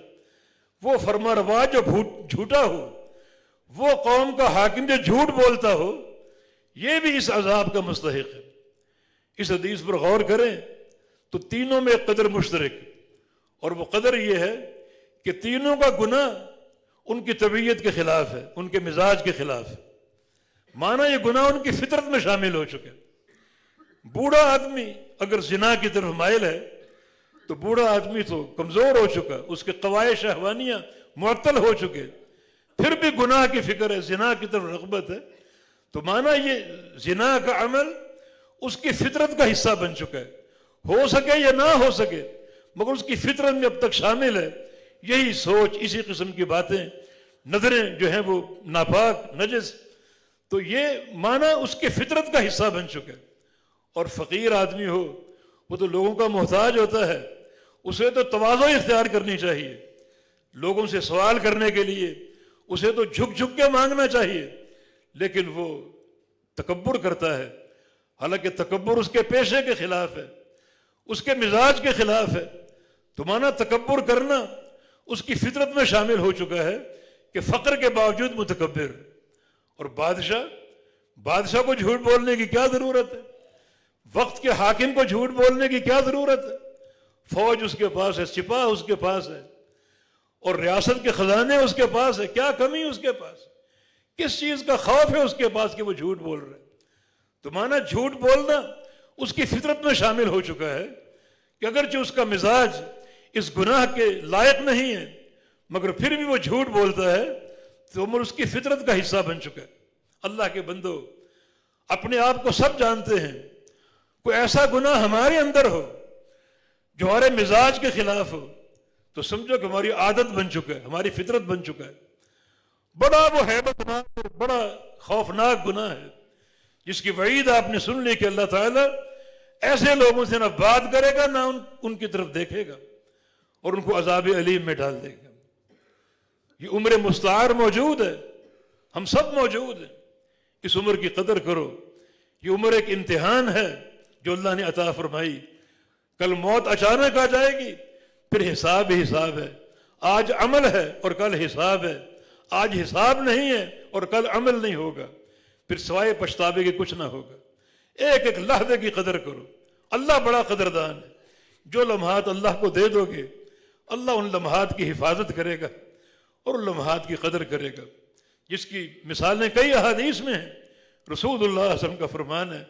S1: وہ فرما روا جو جھوٹا ہو، وہ قوم کا حاکم جو جھوٹ بولتا ہو، یہ بھی اس عذاب کا مستحق ہے۔ اس حدیث پر غور کریں تو تینوں میں ایک قدر مشترک، اور وہ قدر یہ ہے کہ تینوں کا گناہ ان کی طبیعت کے خلاف ہے، ان کے مزاج کے خلاف ہے۔ مانا یہ گناہ ان کی فطرت میں شامل ہو چکے۔ بوڑھا آدمی اگر زنا کی طرف مائل ہے تو بوڑھا آدمی تو کمزور ہو چکا، اس کے قواعد شہوانیاں معطل ہو چکے، پھر بھی گناہ کی فکر ہے، زنا کی طرف رغبت ہے، تو مانا یہ زنا کا عمل اس کی فطرت کا حصہ بن چکا ہے، ہو سکے یا نہ ہو سکے مگر اس کی فطرت میں اب تک شامل ہے۔ یہی سوچ، اسی قسم کی باتیں، نظریں جو ہیں وہ ناپاک نجس، تو یہ مانا اس کی فطرت کا حصہ بن چکا ہے۔ اور فقیر آدمی ہو، وہ تو لوگوں کا محتاج ہوتا ہے، اسے تو تواضع اختیار کرنی چاہیے، لوگوں سے سوال کرنے کے لیے اسے تو جھک جھک کے مانگنا چاہیے، لیکن وہ تکبر کرتا ہے، حالانکہ تکبر اس کے پیشے کے خلاف ہے، اس کے مزاج کے خلاف ہے۔ تو مانا تکبر کرنا اس کی فطرت میں شامل ہو چکا ہے کہ فقر کے باوجود متکبر۔ اور بادشاہ کو جھوٹ بولنے کی کیا ضرورت ہے؟ وقت کے حاکم کو جھوٹ بولنے کی کیا ضرورت ہے؟ فوج اس کے پاس ہے، سپاہ اس کے پاس ہے، اور ریاست کے خزانے اس کے پاس ہے، کیا کمی اس کے پاس؟ کس چیز کا خوف ہے اس کے پاس کہ وہ جھوٹ بول رہے؟ تو مانا جھوٹ بولنا اس کی فطرت میں شامل ہو چکا ہے کہ اگرچہ اس کا مزاج اس گناہ کے لائق نہیں ہے مگر پھر بھی وہ جھوٹ بولتا ہے، تو عمر اس کی فطرت کا حصہ بن چکا ہے۔ اللہ کے بندو، اپنے آپ کو سب جانتے ہیں، کوئی ایسا گناہ ہمارے اندر ہو جو ہمارے مزاج کے خلاف ہو تو سمجھو کہ ہماری عادت بن چکا ہے، ہماری فطرت بن چکا ہے۔ بڑا وہ ہیبت ناک اور بڑا خوفناک گناہ ہے جس کی وعید آپ نے سن لی کہ اللہ تعالیٰ ایسے لوگوں سے نہ بات کرے گا، نہ ان کی طرف دیکھے گا، اور ان کو عذاب علیم میں ڈال دے گا۔ یہ عمر مستعار موجود ہے، ہم سب موجود ہیں، اس عمر کی قدر کرو۔ یہ عمر ایک امتحان ہے جو اللہ نے عطا فرمائی، کل موت اچانک آ جائے گی، پھر حساب ہی حساب ہے۔ آج عمل ہے اور کل حساب ہے، آج حساب نہیں ہے اور کل عمل نہیں ہوگا، پھر سوائے پچھتاوے کے کچھ نہ ہوگا۔ ایک ایک لحظے کی قدر کرو، اللہ بڑا قدردان ہے۔ جو لمحات اللہ کو دے دو گے، اللہ ان لمحات کی حفاظت کرے گا اور ان لمحات کی قدر کرے گا، جس کی مثالیں کئی احادیث میں ہیں۔ رسول اللہ صلی اللہ علیہ وسلم کا فرمان ہے،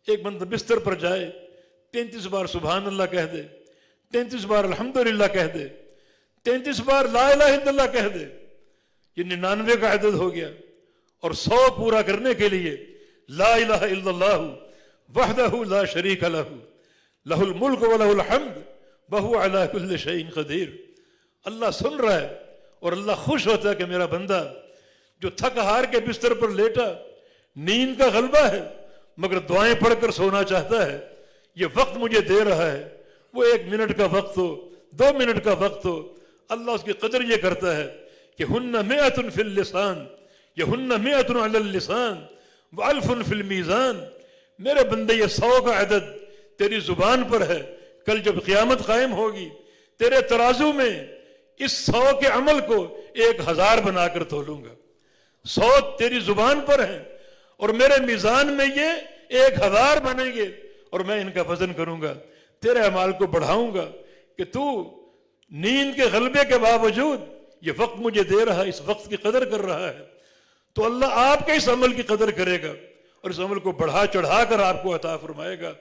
S1: ایک بندہ بستر پر جائے، 33 بار سبحان اللہ کہہ دے، 33 بار الحمدللہ کہہ دے، 33 بار لا الہ الا اللہ کہہ دے، یہ 99 کا عدد ہو گیا، اور 100 پورا کرنے کے لیے لا الہ الا اللہ وحدہ لا شریک لہ لہ الملک و لہ الحمد وہو علی کل شیء قدیر۔ اللہ سن رہا ہے اور اللہ خوش ہوتا ہے کہ میرا بندہ جو تھک ہار کے بستر پر لیٹا، نیند کا غلبہ ہے مگر دعائیں پڑھ کر سونا چاہتا ہے، یہ وقت مجھے دے رہا ہے، وہ 1 منٹ کا وقت ہو، 2 منٹ کا وقت ہو، اللہ اس کی قدر یہ کرتا ہے کہ ہن مئۃ فی اللسان یا ہن مئۃ علی اللسان والف فی المیزان۔ میرے بندے یہ 100 کا عدد تیری زبان پر ہے، کل جب قیامت قائم ہوگی تیرے ترازو میں اس 100 کے عمل کو 1000 بنا کر تولوں گا۔ 100 تیری زبان پر ہیں اور میرے میزان میں یہ 1000 بنیں گے، اور میں ان کا وزن کروں گا، تیرے اعمال کو بڑھاؤں گا کہ تو نیند کے غلبے کے باوجود یہ وقت مجھے دے رہا ہے، اس وقت کی قدر کر رہا ہے، تو اللہ آپ کے اس عمل کی قدر کرے گا اور اس عمل کو بڑھا چڑھا کر آپ کو عطا فرمائے گا۔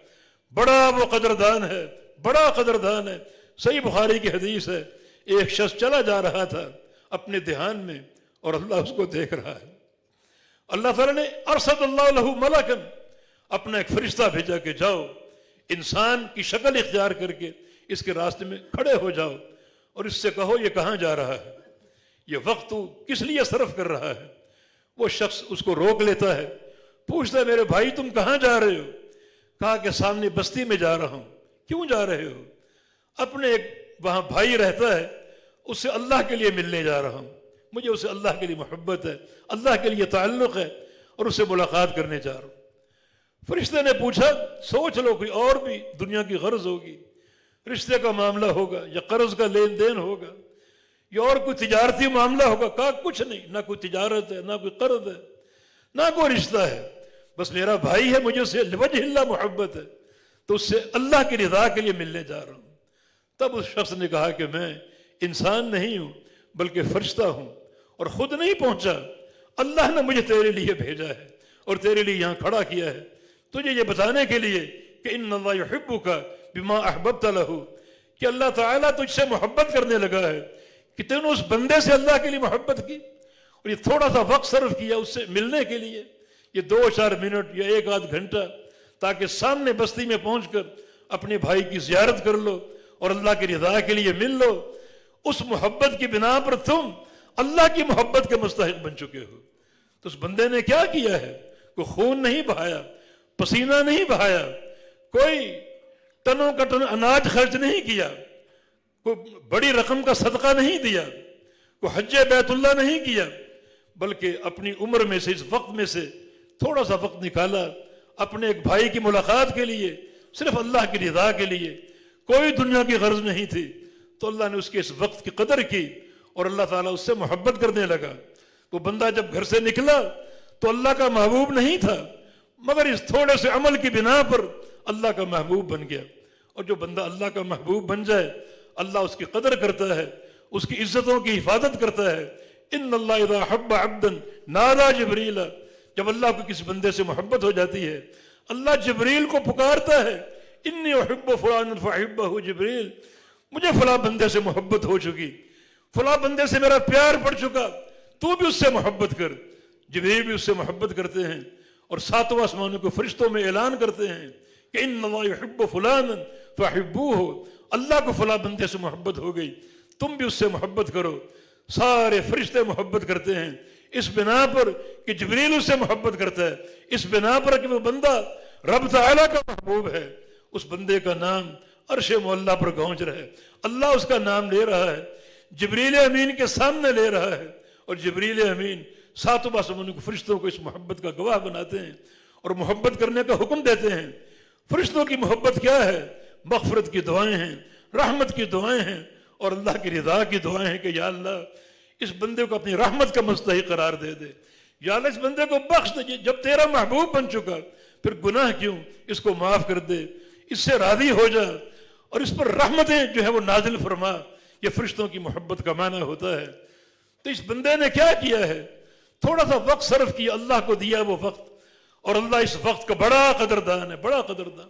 S1: بڑا وہ قدردان ہے، بڑا قدردان ہے۔ صحیح بخاری کی حدیث ہے، ایک شخص چلا جا رہا تھا اپنے دھیان میں اور اللہ اس کو دیکھ رہا ہے۔ اللہ تعالیٰ نے ارسل اللہ لہ ملکن، اپنا ایک فرشتہ بھیجا کہ جاؤ انسان کی شکل اختیار کر کے اس کے راستے میں کھڑے ہو جاؤ اور اس سے کہو یہ کہاں جا رہا ہے، یہ وقت تو کس لیے صرف کر رہا ہے۔ وہ شخص اس کو روک لیتا ہے، پوچھتا ہے میرے بھائی تم کہاں جا رہے ہو؟ کہا کہ سامنے بستی میں جا رہا ہوں۔ کیوں جا رہے ہو؟ اپنے ایک وہاں بھائی رہتا ہے، اس سے اللہ کے لیے ملنے جا رہا ہوں، مجھے اسے اللہ کے لیے محبت ہے، اللہ کے لیے تعلق ہے اور اس سے ملاقات کرنے جا رہا ہوں۔ فرشتے نے پوچھا سوچ لو کوئی اور بھی دنیا کی غرض ہوگی، رشتے کا معاملہ ہوگا یا قرض کا لین دین ہوگا یا اور کوئی تجارتی معاملہ ہوگا؟ کہا کچھ نہیں، نہ کوئی تجارت ہے، نہ کوئی قرض ہے، نہ کوئی رشتہ ہے، بس میرا بھائی ہے، مجھے اسے لوجہ اللہ محبت ہے، تو اس سے اللہ کی رضا کے لیے ملنے جا رہا ہوں۔ تب اس شخص نے کہا کہ میں انسان نہیں ہوں بلکہ فرشتہ ہوں، اور خود نہیں پہنچا، اللہ نے مجھے تیرے لیے بھیجا ہے اور تیرے لیے یہاں کھڑا کیا ہے، تجھے یہ بتانے کے لیے کہ ان اللہ یحبک بما احببت لہ، کہ اللہ تعالیٰ تجھ سے محبت کرنے لگا ہے کہ تم نے اس بندے سے اللہ کے لیے محبت کی، اور یہ تھوڑا سا وقت صرف کیا اس سے ملنے کے لیے، یہ 2-4 منٹ یا 1-8 گھنٹہ، تاکہ سامنے بستی میں پہنچ کر اپنے بھائی کی زیارت کر لو اور اللہ کی رضا کے لیے مل لو۔ اس محبت کی بنا پر تم اللہ کی محبت کے مستحق بن چکے ہو۔ تو اس بندے نے کیا کیا ہے؟ کوئی خون نہیں بہایا، پسینہ نہیں بہایا، کوئی ٹنوں کا ٹن اناج خرچ نہیں کیا، کوئی بڑی رقم کا صدقہ نہیں دیا، کوئی حج بیت اللہ نہیں کیا، بلکہ اپنی عمر میں سے، اس وقت میں سے تھوڑا سا وقت نکالا اپنے ایک بھائی کی ملاقات کے لیے، صرف اللہ کی رضا کے لیے، کوئی دنیا کی غرض نہیں تھی۔ تو اللہ نے اس کے اس وقت کی قدر کی اور اللہ تعالیٰ اس سے محبت کرنے لگا۔ وہ بندہ جب گھر سے نکلا تو اللہ کا محبوب نہیں تھا، مگر اس تھوڑے سے عمل کی بنا پر اللہ کا محبوب بن گیا۔ اور جو بندہ اللہ کا محبوب بن جائے، اللہ اس کی قدر کرتا ہے، اس کی عزتوں کی حفاظت کرتا ہے۔ ان اللہ اذا حب عبدا نادى جبریل، جب اللہ کو کسی بندے سے محبت ہو جاتی ہے، اللہ جبریل کو پکارتا ہے، انی احب فلانا فاحبہ جبریل، مجھے فلاں بندے سے محبت ہو چکی، فلاں بندے سے میرا پیار پڑ چکا، تو بھی اس سے محبت کر۔ جبریل بھی اس سے محبت کرتے ہیں، اور 7واں آسمانوں کے فرشتوں میں اعلان کرتے ہیں کہ ان اللہ یحب فلانا فاحبوہ، اللہ کو فلاں بندے سے محبت ہو گئی، تم بھی اس سے محبت کرو۔ سارے فرشتے محبت کرتے ہیں اس بنا پر کہ جبریل اس سے محبت کرتا ہے، اس بنا پر کہ وہ بندہ رب تعالیٰ کا محبوب ہے۔ اس بندے کا نام عرش معلیٰ پر گونج رہا ہے، اللہ اس کا نام لے رہا ہے، جبریل امین کے سامنے لے رہا ہے، اور جبریل امین 7 آسمانوں کے فرشتوں کو اس محبت کا گواہ بناتے ہیں اور محبت کرنے کا حکم دیتے ہیں۔ فرشتوں کی محبت کیا ہے؟ مغفرت کی دعائیں ہیں، رحمت کی دعائیں ہیں، اور اللہ کی رضا کی دعائیں ہیں کہ یا اللہ اس بندے کو اپنی رحمت کا مستحق قرار دے دے، یا اللہ اس بندے کو بخش دے، جب تیرا محبوب بن چکا پھر گناہ کیوں، اس کو معاف کر دے، اس سے راضی ہو جا، اور اس پر رحمتیں جو ہے وہ نازل فرما۔ یہ فرشتوں کی محبت کا معنی ہوتا ہے۔ تو اس بندے نے کیا کیا ہے؟ تھوڑا سا وقت صرف کیا، اللہ کو دیا وہ وقت، اور اللہ اس وقت کا بڑا قدردان ہے، بڑا قدردان۔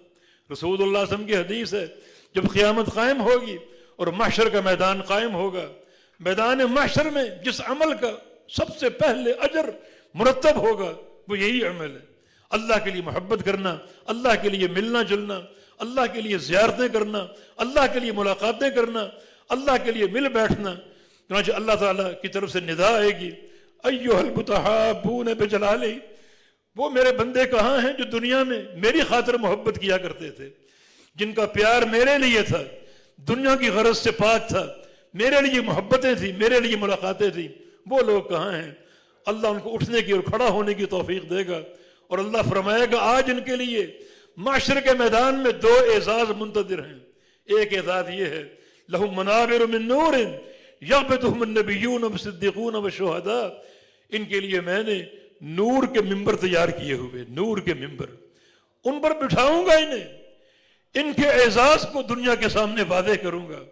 S1: رسول اللہ صلی اللہ علیہ وسلم کی حدیث ہے، جب قیامت قائم ہوگی اور محشر کا میدان قائم ہوگا، میدان محشر میں جس عمل کا سب سے پہلے اجر مرتب ہوگا وہ یہی عمل ہے، اللہ کے لیے محبت کرنا، اللہ کے لیے ملنا جلنا، اللہ کے لیے زیارتیں کرنا، اللہ کے لیے ملاقاتیں کرنا، اللہ کے لیے مل بیٹھنا۔ چنانچہ اللہ تعالیٰ کی طرف سے ندا آئے گی، ایھا المتحابون بجلالی، وہ میرے بندے کہاں ہیں جو دنیا میں میری خاطر محبت کیا کرتے تھے، جن کا پیار میرے لیے تھا، دنیا کی غرض سے پاک تھا، میرے لیے محبتیں تھیں، میرے لیے ملاقاتیں تھیں، وہ لوگ کہاں ہیں؟ اللہ ان کو اٹھنے کی اور کھڑا ہونے کی توفیق دے گا، اور اللہ فرمائے گا آج ان کے لیے معاشر کے میدان میں 2 اعزاز منتظر ہیں۔ ایک اعزاز یہ ہے، لہم منابر من نور یغبطہم النبیون والصدیقون والشہداء، ان کے لیے میں نے نور کے ممبر تیار کیے ہوئے، نور کے ممبر، ان پر بٹھاؤں گا انہیں، ان کے اعزاز کو دنیا کے سامنے واضح کروں گا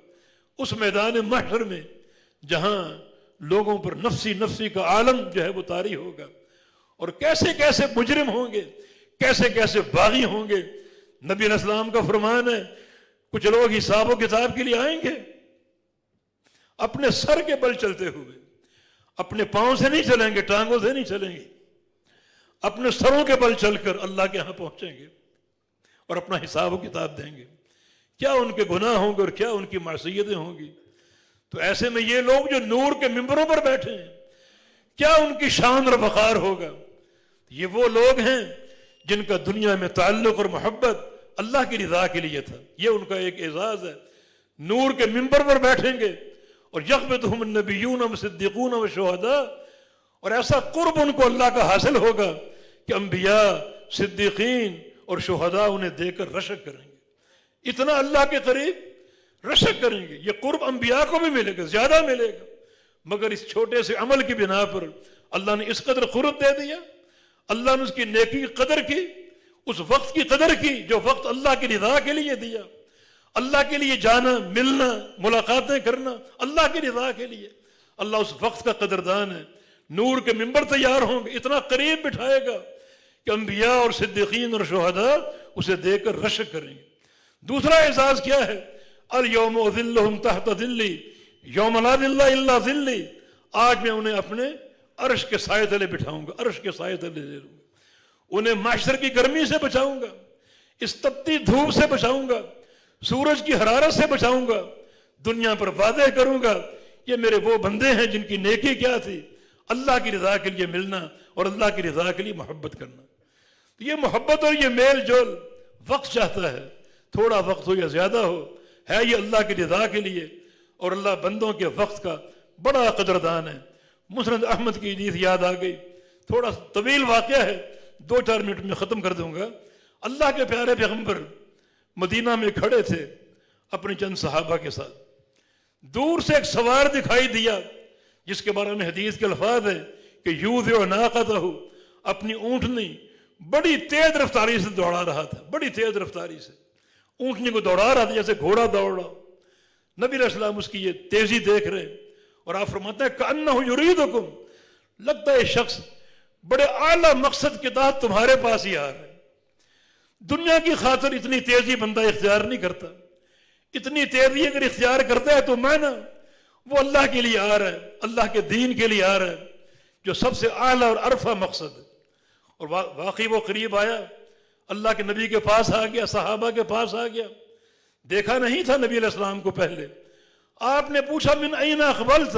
S1: اس میدان محشر میں، جہاں لوگوں پر نفسی نفسی کا عالم جو ہے وہ طاری ہوگا، اور کیسے کیسے مجرم ہوں گے، کیسے کیسے باغی ہوں گے۔ نبی علیہ السلام کا فرمان ہے، کچھ لوگ حساب و کتاب کے لیے آئیں گے اپنے سر کے بل چلتے ہوئے، اپنے پاؤں سے نہیں چلیں گے، ٹانگوں سے نہیں چلیں گے، اپنے سروں کے بل چل کر اللہ کے ہاں پہنچیں گے اور اپنا حساب و کتاب دیں گے۔ کیا ان کے گناہ ہوں گے اور کیا ان کی معصیتیں ہوں گی۔ تو ایسے میں یہ لوگ جو نور کے ممبروں پر بیٹھے ہیں، کیا ان کی شان اور وقار ہوگا۔ یہ وہ لوگ ہیں جن کا دنیا میں تعلق اور محبت اللہ کی رضا کے لیے تھا، یہ ان کا ایک اعزاز ہے۔ نور کے ممبر پر بیٹھیں گے اور یغبطہم النبیون والصدیقون والشہداء، اور ایسا قرب ان کو اللہ کا حاصل ہوگا کہ انبیاء، صدیقین اور شہداء انہیں دے کر رشک کریں گے۔ اتنا اللہ کے قریب رشک کریں گے، یہ قرب انبیاء کو بھی ملے گا، زیادہ ملے گا، مگر اس چھوٹے سے عمل کی بنا پر اللہ نے اس قدر قرب دے دیا، اللہ نے اس کی نیکی کی قدر کی، اس وقت کی قدر کی جو وقت اللہ کی رضا کے لیے دیا، اللہ کے لیے جانا، ملنا، ملاقاتیں کرنا، اللہ کی رضا کے لیے۔ اللہ اس وقت کا قدردان ہے۔ نور کے ممبر تیار ہوں گے، اتنا قریب بٹھائے گا کہ انبیاء اور صدیقین اور شہداء اسے دیکھ کر رشک کریں گے۔ دوسرا اعزاز کیا ہے؟ الیوم اذلہم تحت ذلی یوم لا ذل الا ذلی، آج میں انہیں اپنے عرش کے سائے تلے بٹھاؤں گا، عرش کے سائے تلے لے لوں گا، انہیں معاشر کی گرمی سے بچاؤں گا، اس تپتی دھوپ سے بچاؤں گا، سورج کی حرارت سے بچاؤں گا، دنیا پر وعدے کروں گا یہ میرے وہ بندے ہیں جن کی نیکی کیا تھی، اللہ کی رضا کے لیے ملنا اور اللہ کی رضا کے لیے محبت کرنا۔ یہ محبت اور یہ میل جول وقت چاہتا ہے، تھوڑا وقت ہو یا زیادہ ہو، ہے یہ اللہ کی رضا کے لیے، اور اللہ بندوں کے وقت کا بڑا قدردان ہے۔ مسند احمد کی حدیث یاد آ گئی، تھوڑا طویل واقعہ ہے، 2-4 منٹ میں ختم کر دوں گا۔ اللہ کے پیارے پیغمبر مدینہ میں کھڑے تھے اپنے چند صحابہ کے ساتھ، دور سے ایک سوار دکھائی دیا جس کے بارے میں حدیث کے الفاظ ہے کہ یوذع ناقتہ، اپنی اونٹنی بڑی تیز رفتاری سے دوڑا رہا تھا، بڑی تیز رفتاری سے اونٹنی کو دوڑا رہا تھا جیسے گھوڑا دوڑ رہا۔ نبی علیہ السلام اس کی یہ تیزی دیکھ رہے اور آپ فرماتے ہیں کأنہ یریدکم، لگتا ہے شخص بڑے اعلیٰ مقصد کے تحت تمہارے پاس ہی آ رہا ہے۔ دنیا کی خاطر اتنی تیزی بندہ اختیار نہیں کرتا، اتنی تیزی اگر اختیار کرتا ہے تو معنی وہ اللہ کے لیے آ رہا ہے، اللہ کے دین کے لیے آ رہا ہے جو سب سے اعلیٰ اور عرفہ مقصد ہے۔ اور واقعی وہ قریب آیا، اللہ کے نبی کے پاس آ گیا، صحابہ کے پاس آ گیا، دیکھا نہیں تھا نبی علیہ السلام کو پہلے۔ آپ نے پوچھا من این اقبلت،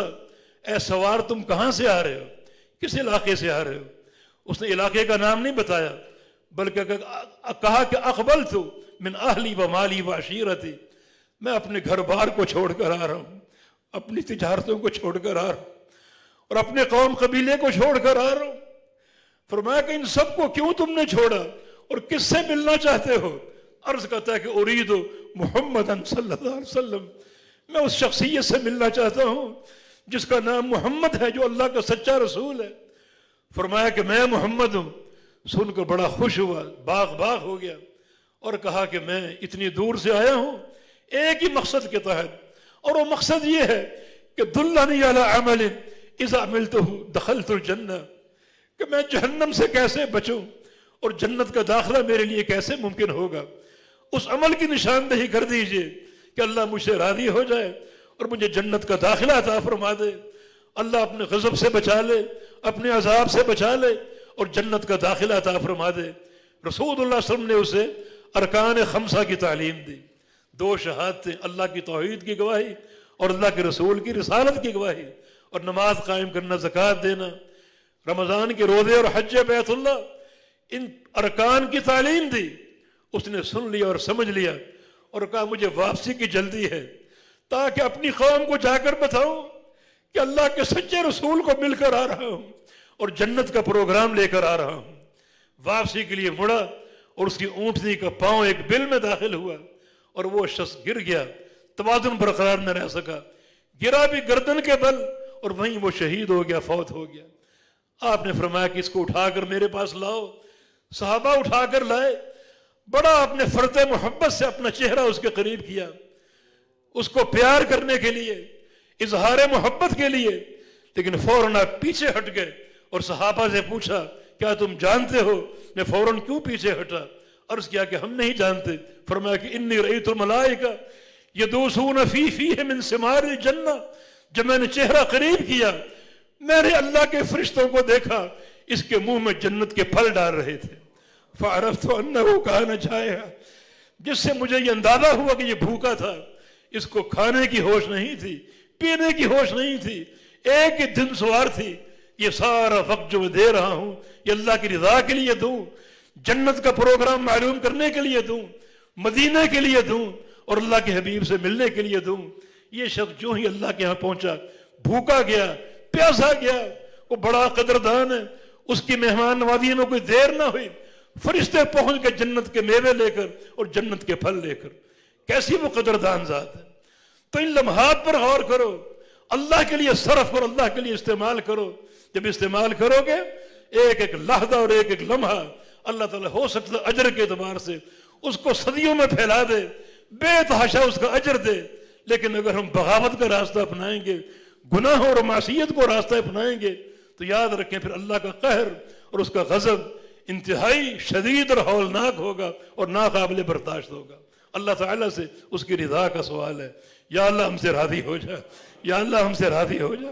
S1: اے سوار تم کہاں سے آ رہے ہو، کس علاقے سے آ رہے ہو؟ اس نے علاقے کا نام نہیں بتایا بلکہ کہا کہ اقبلت من اہلی و مالی و عشیرتی، میں اپنے گھر بار کو چھوڑ کر آ رہا ہوں، اپنی تجارتوں کو چھوڑ کر آ رہا ہوں، اور اپنے قوم قبیلے کو چھوڑ کر آ رہا ہوں۔ فرمایا کہ ان سب کو کیوں تم نے چھوڑا اور کس سے ملنا چاہتے ہو؟ عرض کرتا ہے کہ اريد محمد صلی اللہ علیہ وسلم، میں اس شخصیت سے ملنا چاہتا ہوں جس کا نام محمد ہے، جو اللہ کا سچا رسول ہے۔ فرمایا کہ میں محمد ہوں۔ سن کر بڑا خوش ہوا، باغ باغ ہو گیا، اور کہا کہ میں اتنی دور سے آیا ہوں ایک ہی مقصد کے تحت، اور وہ مقصد یہ ہے کہ دلنی علی عمل اذا عملتہ دخلت الجنہ، کہ میں جہنم سے کیسے بچوں اور جنت کا داخلہ میرے لیے کیسے ممکن ہوگا۔ اس عمل کی نشاندہی کر دیجئے کہ اللہ مجھ سے راضی ہو جائے اور مجھے جنت کا داخلہ عطا فرما دے، اللہ اپنے غضب سے بچا لے، اپنے عذاب سے بچا لے اور جنت کا داخلہ عطا فرما دے۔ رسول اللہ صلی اللہ علیہ وسلم نے اسے ارکان خمسہ کی تعلیم دی، 2 شہادتیں، اللہ کی توحید کی گواہی اور اللہ کے رسول کی رسالت کی گواہی، اور نماز قائم کرنا، زکوٰۃ دینا، رمضان کے روزے اور حج بیت اللہ، ان ارکان کی تعلیم دی۔ اس نے سن لیا اور سمجھ لیا اور کہا مجھے واپسی کی جلدی ہے تاکہ اپنی قوم کو جا کر بتاؤں کہ اللہ کے سچے رسول کو مل کر آ رہا ہوں اور جنت کا پروگرام لے کر آ رہا ہوں۔ واپسی کے لیے مڑا اور اس کی اونٹنی کا پاؤں ایک بل میں داخل ہوا اور وہ شخص گر گیا، توازن برقرار نہ رہ سکا، گرا بھی گردن کے بل اور وہیں وہ شہید ہو گیا، فوت ہو گیا۔ آپ نے فرمایا کہ اس کو اٹھا کر میرے پاس لاؤ۔ صحابہ اٹھا کر لائے، بڑا اپنے فرط محبت سے اپنا چہرہ اس کے قریب کیا، اس کو پیار کرنے کے لیے، اظہار محبت کے لیے، لیکن فوراً آپ پیچھے ہٹ گئے اور صحابہ سے پوچھا کیا تم جانتے ہو؟ میں فوراً کیوں پیچھے ہٹا؟ عرض کیا کہ ہم نہیں جانتے۔ فرمایا کہ انی رأیت الملائکہ یدوسون فی فیہ من ثمار الجنہ، جب میں نے چہرہ قریب کیا میں نے اللہ کے فرشتوں کو دیکھا، اس کے منہ میں جنت کے پھل ڈال رہے تھے۔ فعرفت انہ کان جائعا، جس سے مجھے یہ اندازہ ہوا کہ یہ بھوکا تھا، اس کو کھانے کی ہوش نہیں تھی، پینے کی ہوش نہیں تھی، ایک ہی دن سوار تھی۔ یہ سارا وقت جو میں دے رہا ہوں یہ اللہ کی رضا کے لیے دوں، جنت کا پروگرام معلوم کرنے کے لیے دوں، مدینے کے لیے دوں اور اللہ کے حبیب سے ملنے کے لیے دوں۔ یہ شخص جو ہی اللہ کے ہاں پہنچا بھوکا گیا، پیاسا گیا، وہ بڑا قدردان ہے، اس کی مہمان نوازی میں کوئی دیر نہ ہوئی، فرشتے پہنچ گئے جنت کے میوے لے کر اور جنت کے پھل لے کر۔ کیسی وہ قدردان ذات ہے۔ تو ان لمحات پر غور کرو، اللہ کے لیے صرف اور اللہ کے لیے استعمال کرو. جب استعمال کرو گے ایک ایک لحظہ اور ایک ایک لمحہ اللہ تعالیٰ ہو سکتا ہے اجر کے اعتبار سے اس کو صدیوں میں پھیلا دے, بے تحاشا اس کا اجر دے. لیکن اگر ہم بغاوت کا راستہ اپنائیں گے, گناہ اور معصیت کو راستہ اپنائیں گے, تو یاد رکھیں پھر اللہ کا قہر اور اس کا غضب انتہائی شدید اور ہولناک ہوگا اور ناقابل برداشت ہوگا. اللہ تعالیٰ سے اس کی رضا کا سوال ہے. یا اللہ ہم سے راضی ہو جا, یا اللہ ہم سے راضی ہو جا,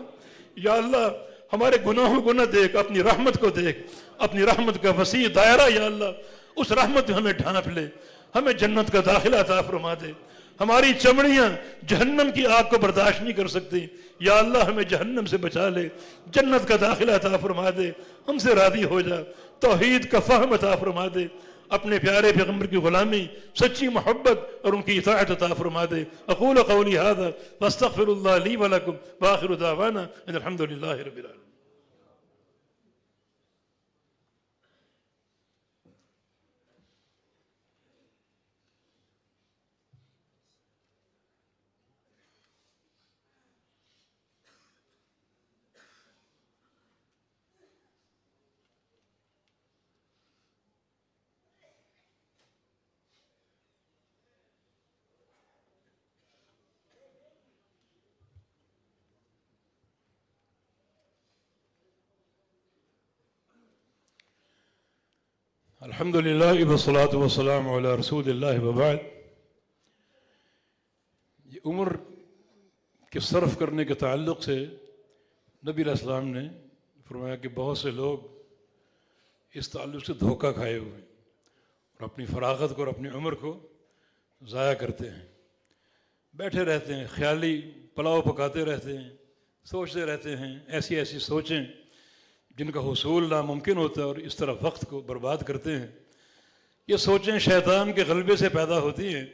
S1: یا اللہ ہمارے گناہوں کو نہ دیکھ, اپنی رحمت کو دیکھ, اپنی رحمت کا وسیع دائرہ یا اللہ اس رحمت میں ہمیں ڈھانپ لے, ہمیں جنت کا داخلہ عطا فرما دے. ہماری چمڑیاں جہنم کی آگ کو برداشت نہیں کر سکتی, یا اللہ ہمیں جہنم سے بچا لے, جنت کا داخلہ عطا فرما دے, ہم سے راضی ہو جا, توحید کا فہم عطا فرما دے, اپنے پیارے پیغمبر کی غلامی, سچی محبت اور ان کی اطاعت عطا فرما دے. اقول قولی ھذا واستغفر اللہ لی ولکم وآخر دعوانا ان الحمد للہ رب العالمین. الحمدللہ والصلاۃ والسلام علی رسول اللہ وبعد. یہ عمر کے صرف کرنے کے تعلق سے نبی علیہ السلام نے فرمایا کہ بہت سے لوگ اس تعلق سے دھوکہ کھائے ہوئے ہیں اور اپنی فراغت کو اور اپنی عمر کو ضائع کرتے ہیں, بیٹھے رہتے ہیں, خیالی پلاؤ پکاتے رہتے ہیں, سوچتے رہتے ہیں ایسی ایسی سوچیں جن کا حصول ناممکن ہوتا ہے اور اس طرح وقت کو برباد کرتے ہیں. یہ سوچیں شیطان کے غلبے سے پیدا ہوتی ہیں,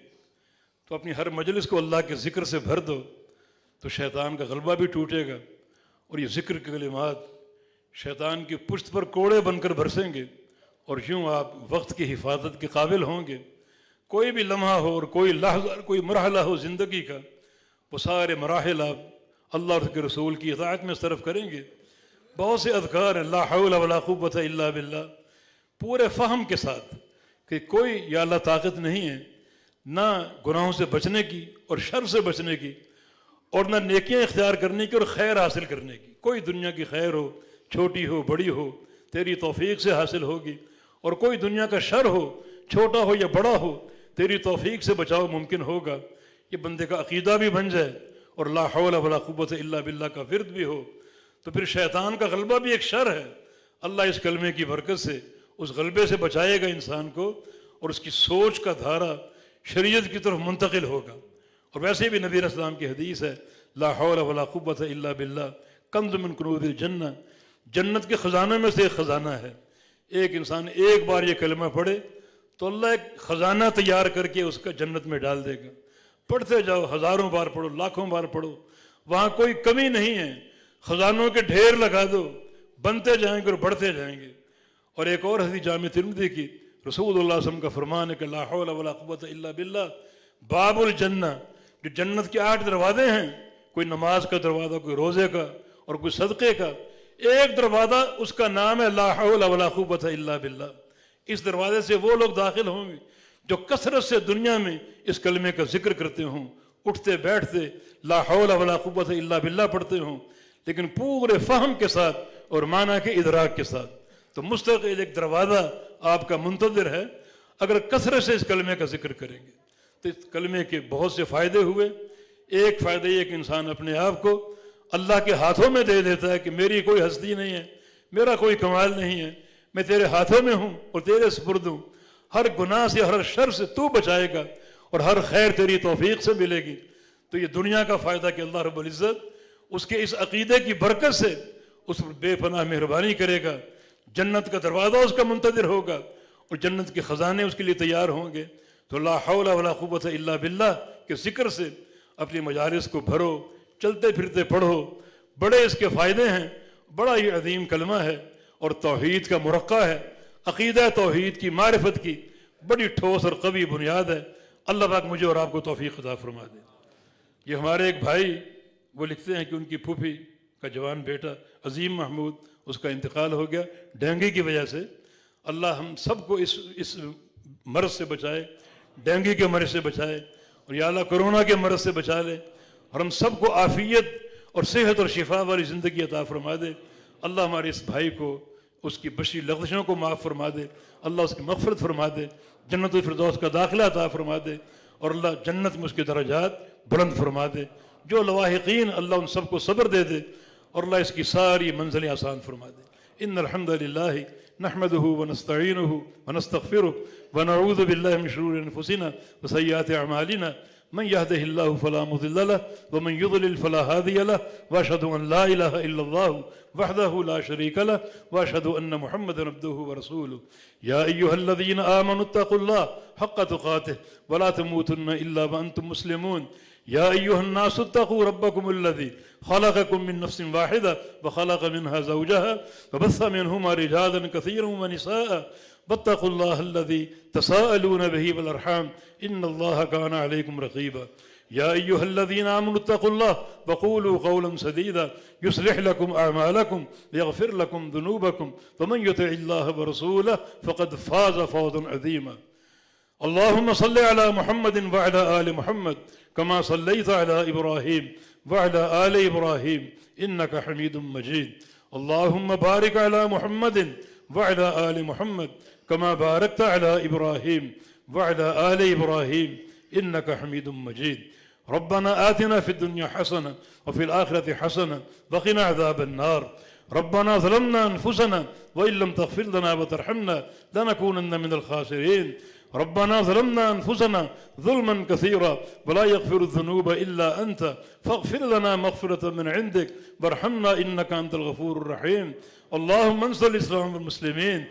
S1: تو اپنی ہر مجلس کو اللہ کے ذکر سے بھر دو تو شیطان کا غلبہ بھی ٹوٹے گا, اور یہ ذکر کے کلمات شیطان کی پشت پر کوڑے بن کر برسیں گے, اور یوں آپ وقت کی حفاظت کے قابل ہوں گے. کوئی بھی لمحہ ہو اور کوئی لحظہ کوئی مرحلہ ہو زندگی کا, وہ سارے مراحل آپ اللہ اور اس کے رسول کی اطاعت میں صرف کریں گے. بہت سے اذکار ہیں, لا حول ولا قوت الا باللہ, پورے فہم کے ساتھ کہ کوئی یا اللہ طاقت نہیں ہے نہ گناہوں سے بچنے کی اور شر سے بچنے کی, اور نہ نیکیاں اختیار کرنے کی اور خیر حاصل کرنے کی. کوئی دنیا کی خیر ہو, چھوٹی ہو بڑی ہو, تیری توفیق سے حاصل ہوگی, اور کوئی دنیا کا شر ہو, چھوٹا ہو یا بڑا ہو, تیری توفیق سے بچاؤ ممکن ہوگا. یہ بندے کا عقیدہ بھی بن جائے اور لا حول ولا قوت الا باللہ کا ورد بھی ہو, تو پھر شیطان کا غلبہ بھی ایک شر ہے. اللہ اس کلمے کی برکت سے اس غلبے سے بچائے گا انسان کو, اور اس کی سوچ کا دھارا شریعت کی طرف منتقل ہوگا. اور ویسے بھی نبی علیہ السلام کی حدیث ہے, لا حول ولا قوت الا باللہ کنز من کنوز الجنہ, جنت کے خزانوں میں سے ایک خزانہ ہے. ایک انسان ایک بار یہ کلمہ پڑھے تو اللہ ایک خزانہ تیار کر کے اس کا جنت میں ڈال دے گا. پڑھتے جاؤ, ہزاروں بار پڑھو, لاکھوں بار پڑھو, وہاں کوئی کمی نہیں ہے. خزانوں کے ڈھیر لگا دو, بنتے جائیں گے اور بڑھتے جائیں گے. اور ایک اور حدیث جامع ترمذی کی, رسول اللہ صلی اللہ علیہ وسلم کا فرمان ہے کہ لا حول ولا قوت الا باللہ باب الجنہ, جو جنت کے 8 دروازے ہیں, کوئی نماز کا دروازہ, کوئی روزے کا اور کوئی صدقے کا, ایک دروازہ اس کا نام ہے لا حول ولا قوت الا باللہ. اس دروازے سے وہ لوگ داخل ہوں گے جو کثرت سے دنیا میں اس کلمے کا ذکر کرتے ہوں, اٹھتے بیٹھتے لا حول ولا قوت الا باللہ پڑھتے ہوں, لیکن پورے فہم کے ساتھ اور معنی کے ادراک کے ساتھ. تو مستقل ایک دروازہ آپ کا منتظر ہے اگر کثرت سے اس کلمے کا ذکر کریں گے. تو اس کلمے کے بہت سے فائدے ہوئے. ایک فائدہ یہ کہ انسان اپنے آپ کو اللہ کے ہاتھوں میں دے دیتا ہے کہ میری کوئی ہستی نہیں ہے, میرا کوئی کمال نہیں ہے, میں تیرے ہاتھوں میں ہوں اور تیرے سپرد ہوں. ہر گناہ سے, ہر شر سے تو بچائے گا اور ہر خیر تیری توفیق سے ملے گی. تو یہ دنیا کا فائدہ کہ اللہ رب العزت اس کے اس عقیدے کی برکت سے اس پر بے پناہ مہربانی کرے گا. جنت کا دروازہ اس کا منتظر ہوگا اور جنت کے خزانے اس کے لیے تیار ہوں گے. تو لا حول ولا قوت الا باللہ کے ذکر سے اپنی مجالس کو بھرو, چلتے پھرتے پڑھو. بڑے اس کے فائدے ہیں, بڑا یہ عظیم کلمہ ہے اور توحید کا مرقع ہے. عقیدہ توحید کی, معرفت کی بڑی ٹھوس اور قوی بنیاد ہے. اللہ پاک مجھے اور آپ کو توفیق عطا فرما دے. یہ ہمارے ایک بھائی وہ لکھتے ہیں کہ ان کی پھوپھی کا جوان بیٹا عظیم محمود، اس کا انتقال ہو گیا ڈینگی کی وجہ سے۔ اللہ ہم سب کو اس مرض سے بچائے، ڈینگی کے مرض سے بچائے، اور یا اللہ کرونا کے مرض سے بچا لے، اور ہم سب کو عافیت اور صحت اور شفا والی زندگی عطا فرما دے۔ اللہ ہمارے اس بھائی کو، اس کی بشری لغزشوں کو معاف فرما دے، اللہ اس کی مغفرت فرما دے، جنت الفردوس کا داخلہ عطا فرما دے، اور اللہ جنت میں اس کے درجات بلند فرما دے۔ جو لواحقین، اللہ ان سب کو صبر دے دے، اور اللہ اس کی ساری منزلیں آسان فرما دے۔ ان الحمد للہ نحمده ونستعینه ونستغفره ونعوذ باللہ من شرور انفسنا وسیئات اعمالنا، من يهده الله فلا مضل له ومن يضلل فلا هادي له، واشهد ان لا اله الا الله وحده لا شريك له، واشهد ان محمدا عبده ورسوله۔ يا ايها الذين امنوا اتقوا الله حق تقاته ولا تموتن الا وانتم مسلمون۔ يا ايها الناس اتقوا ربكم الذي خلقكم من نفس واحدة وخلق منها زوجها وبث منهما رجالا كثيرا ونساء، واتقوا الله الذي تساءلون به والأرحام إن الله كان عليكم رقيبا۔ يا أيها الذين آمنوا اتقوا الله وقولوا قولا سديدا يصلح لكم أعمالكم ويغفر لكم ذنوبكم، ومن يطع الله ورسوله فقد فاز فوزا عظيما۔ اللهم صل على محمد وعلى آل محمد كما صليت على إبراهيم وعلى آل إبراهيم إنك حميد مجيد۔ اللهم بارك على محمد وعلى آل محمد كما باركت على إبراهيم وعلى آل إبراهيم إنك حميد مجيد۔ ربنا آتنا في الدنيا حسنة وفي الآخرة حسنة وقنا عذاب النار۔ ربنا ظلمنا أنفسنا وإن لم تغفر لنا وترحمنا لنكونن من الخاسرين۔ ربنا ظلمنا أنفسنا ظلما كثيرا ولا يغفر الذنوب إلا أنت فاغفر لنا مغفرة من عندك وارحمنا إنك أنت الغفور الرحيم۔ اللهم انصر الإسلام والمسلمين۔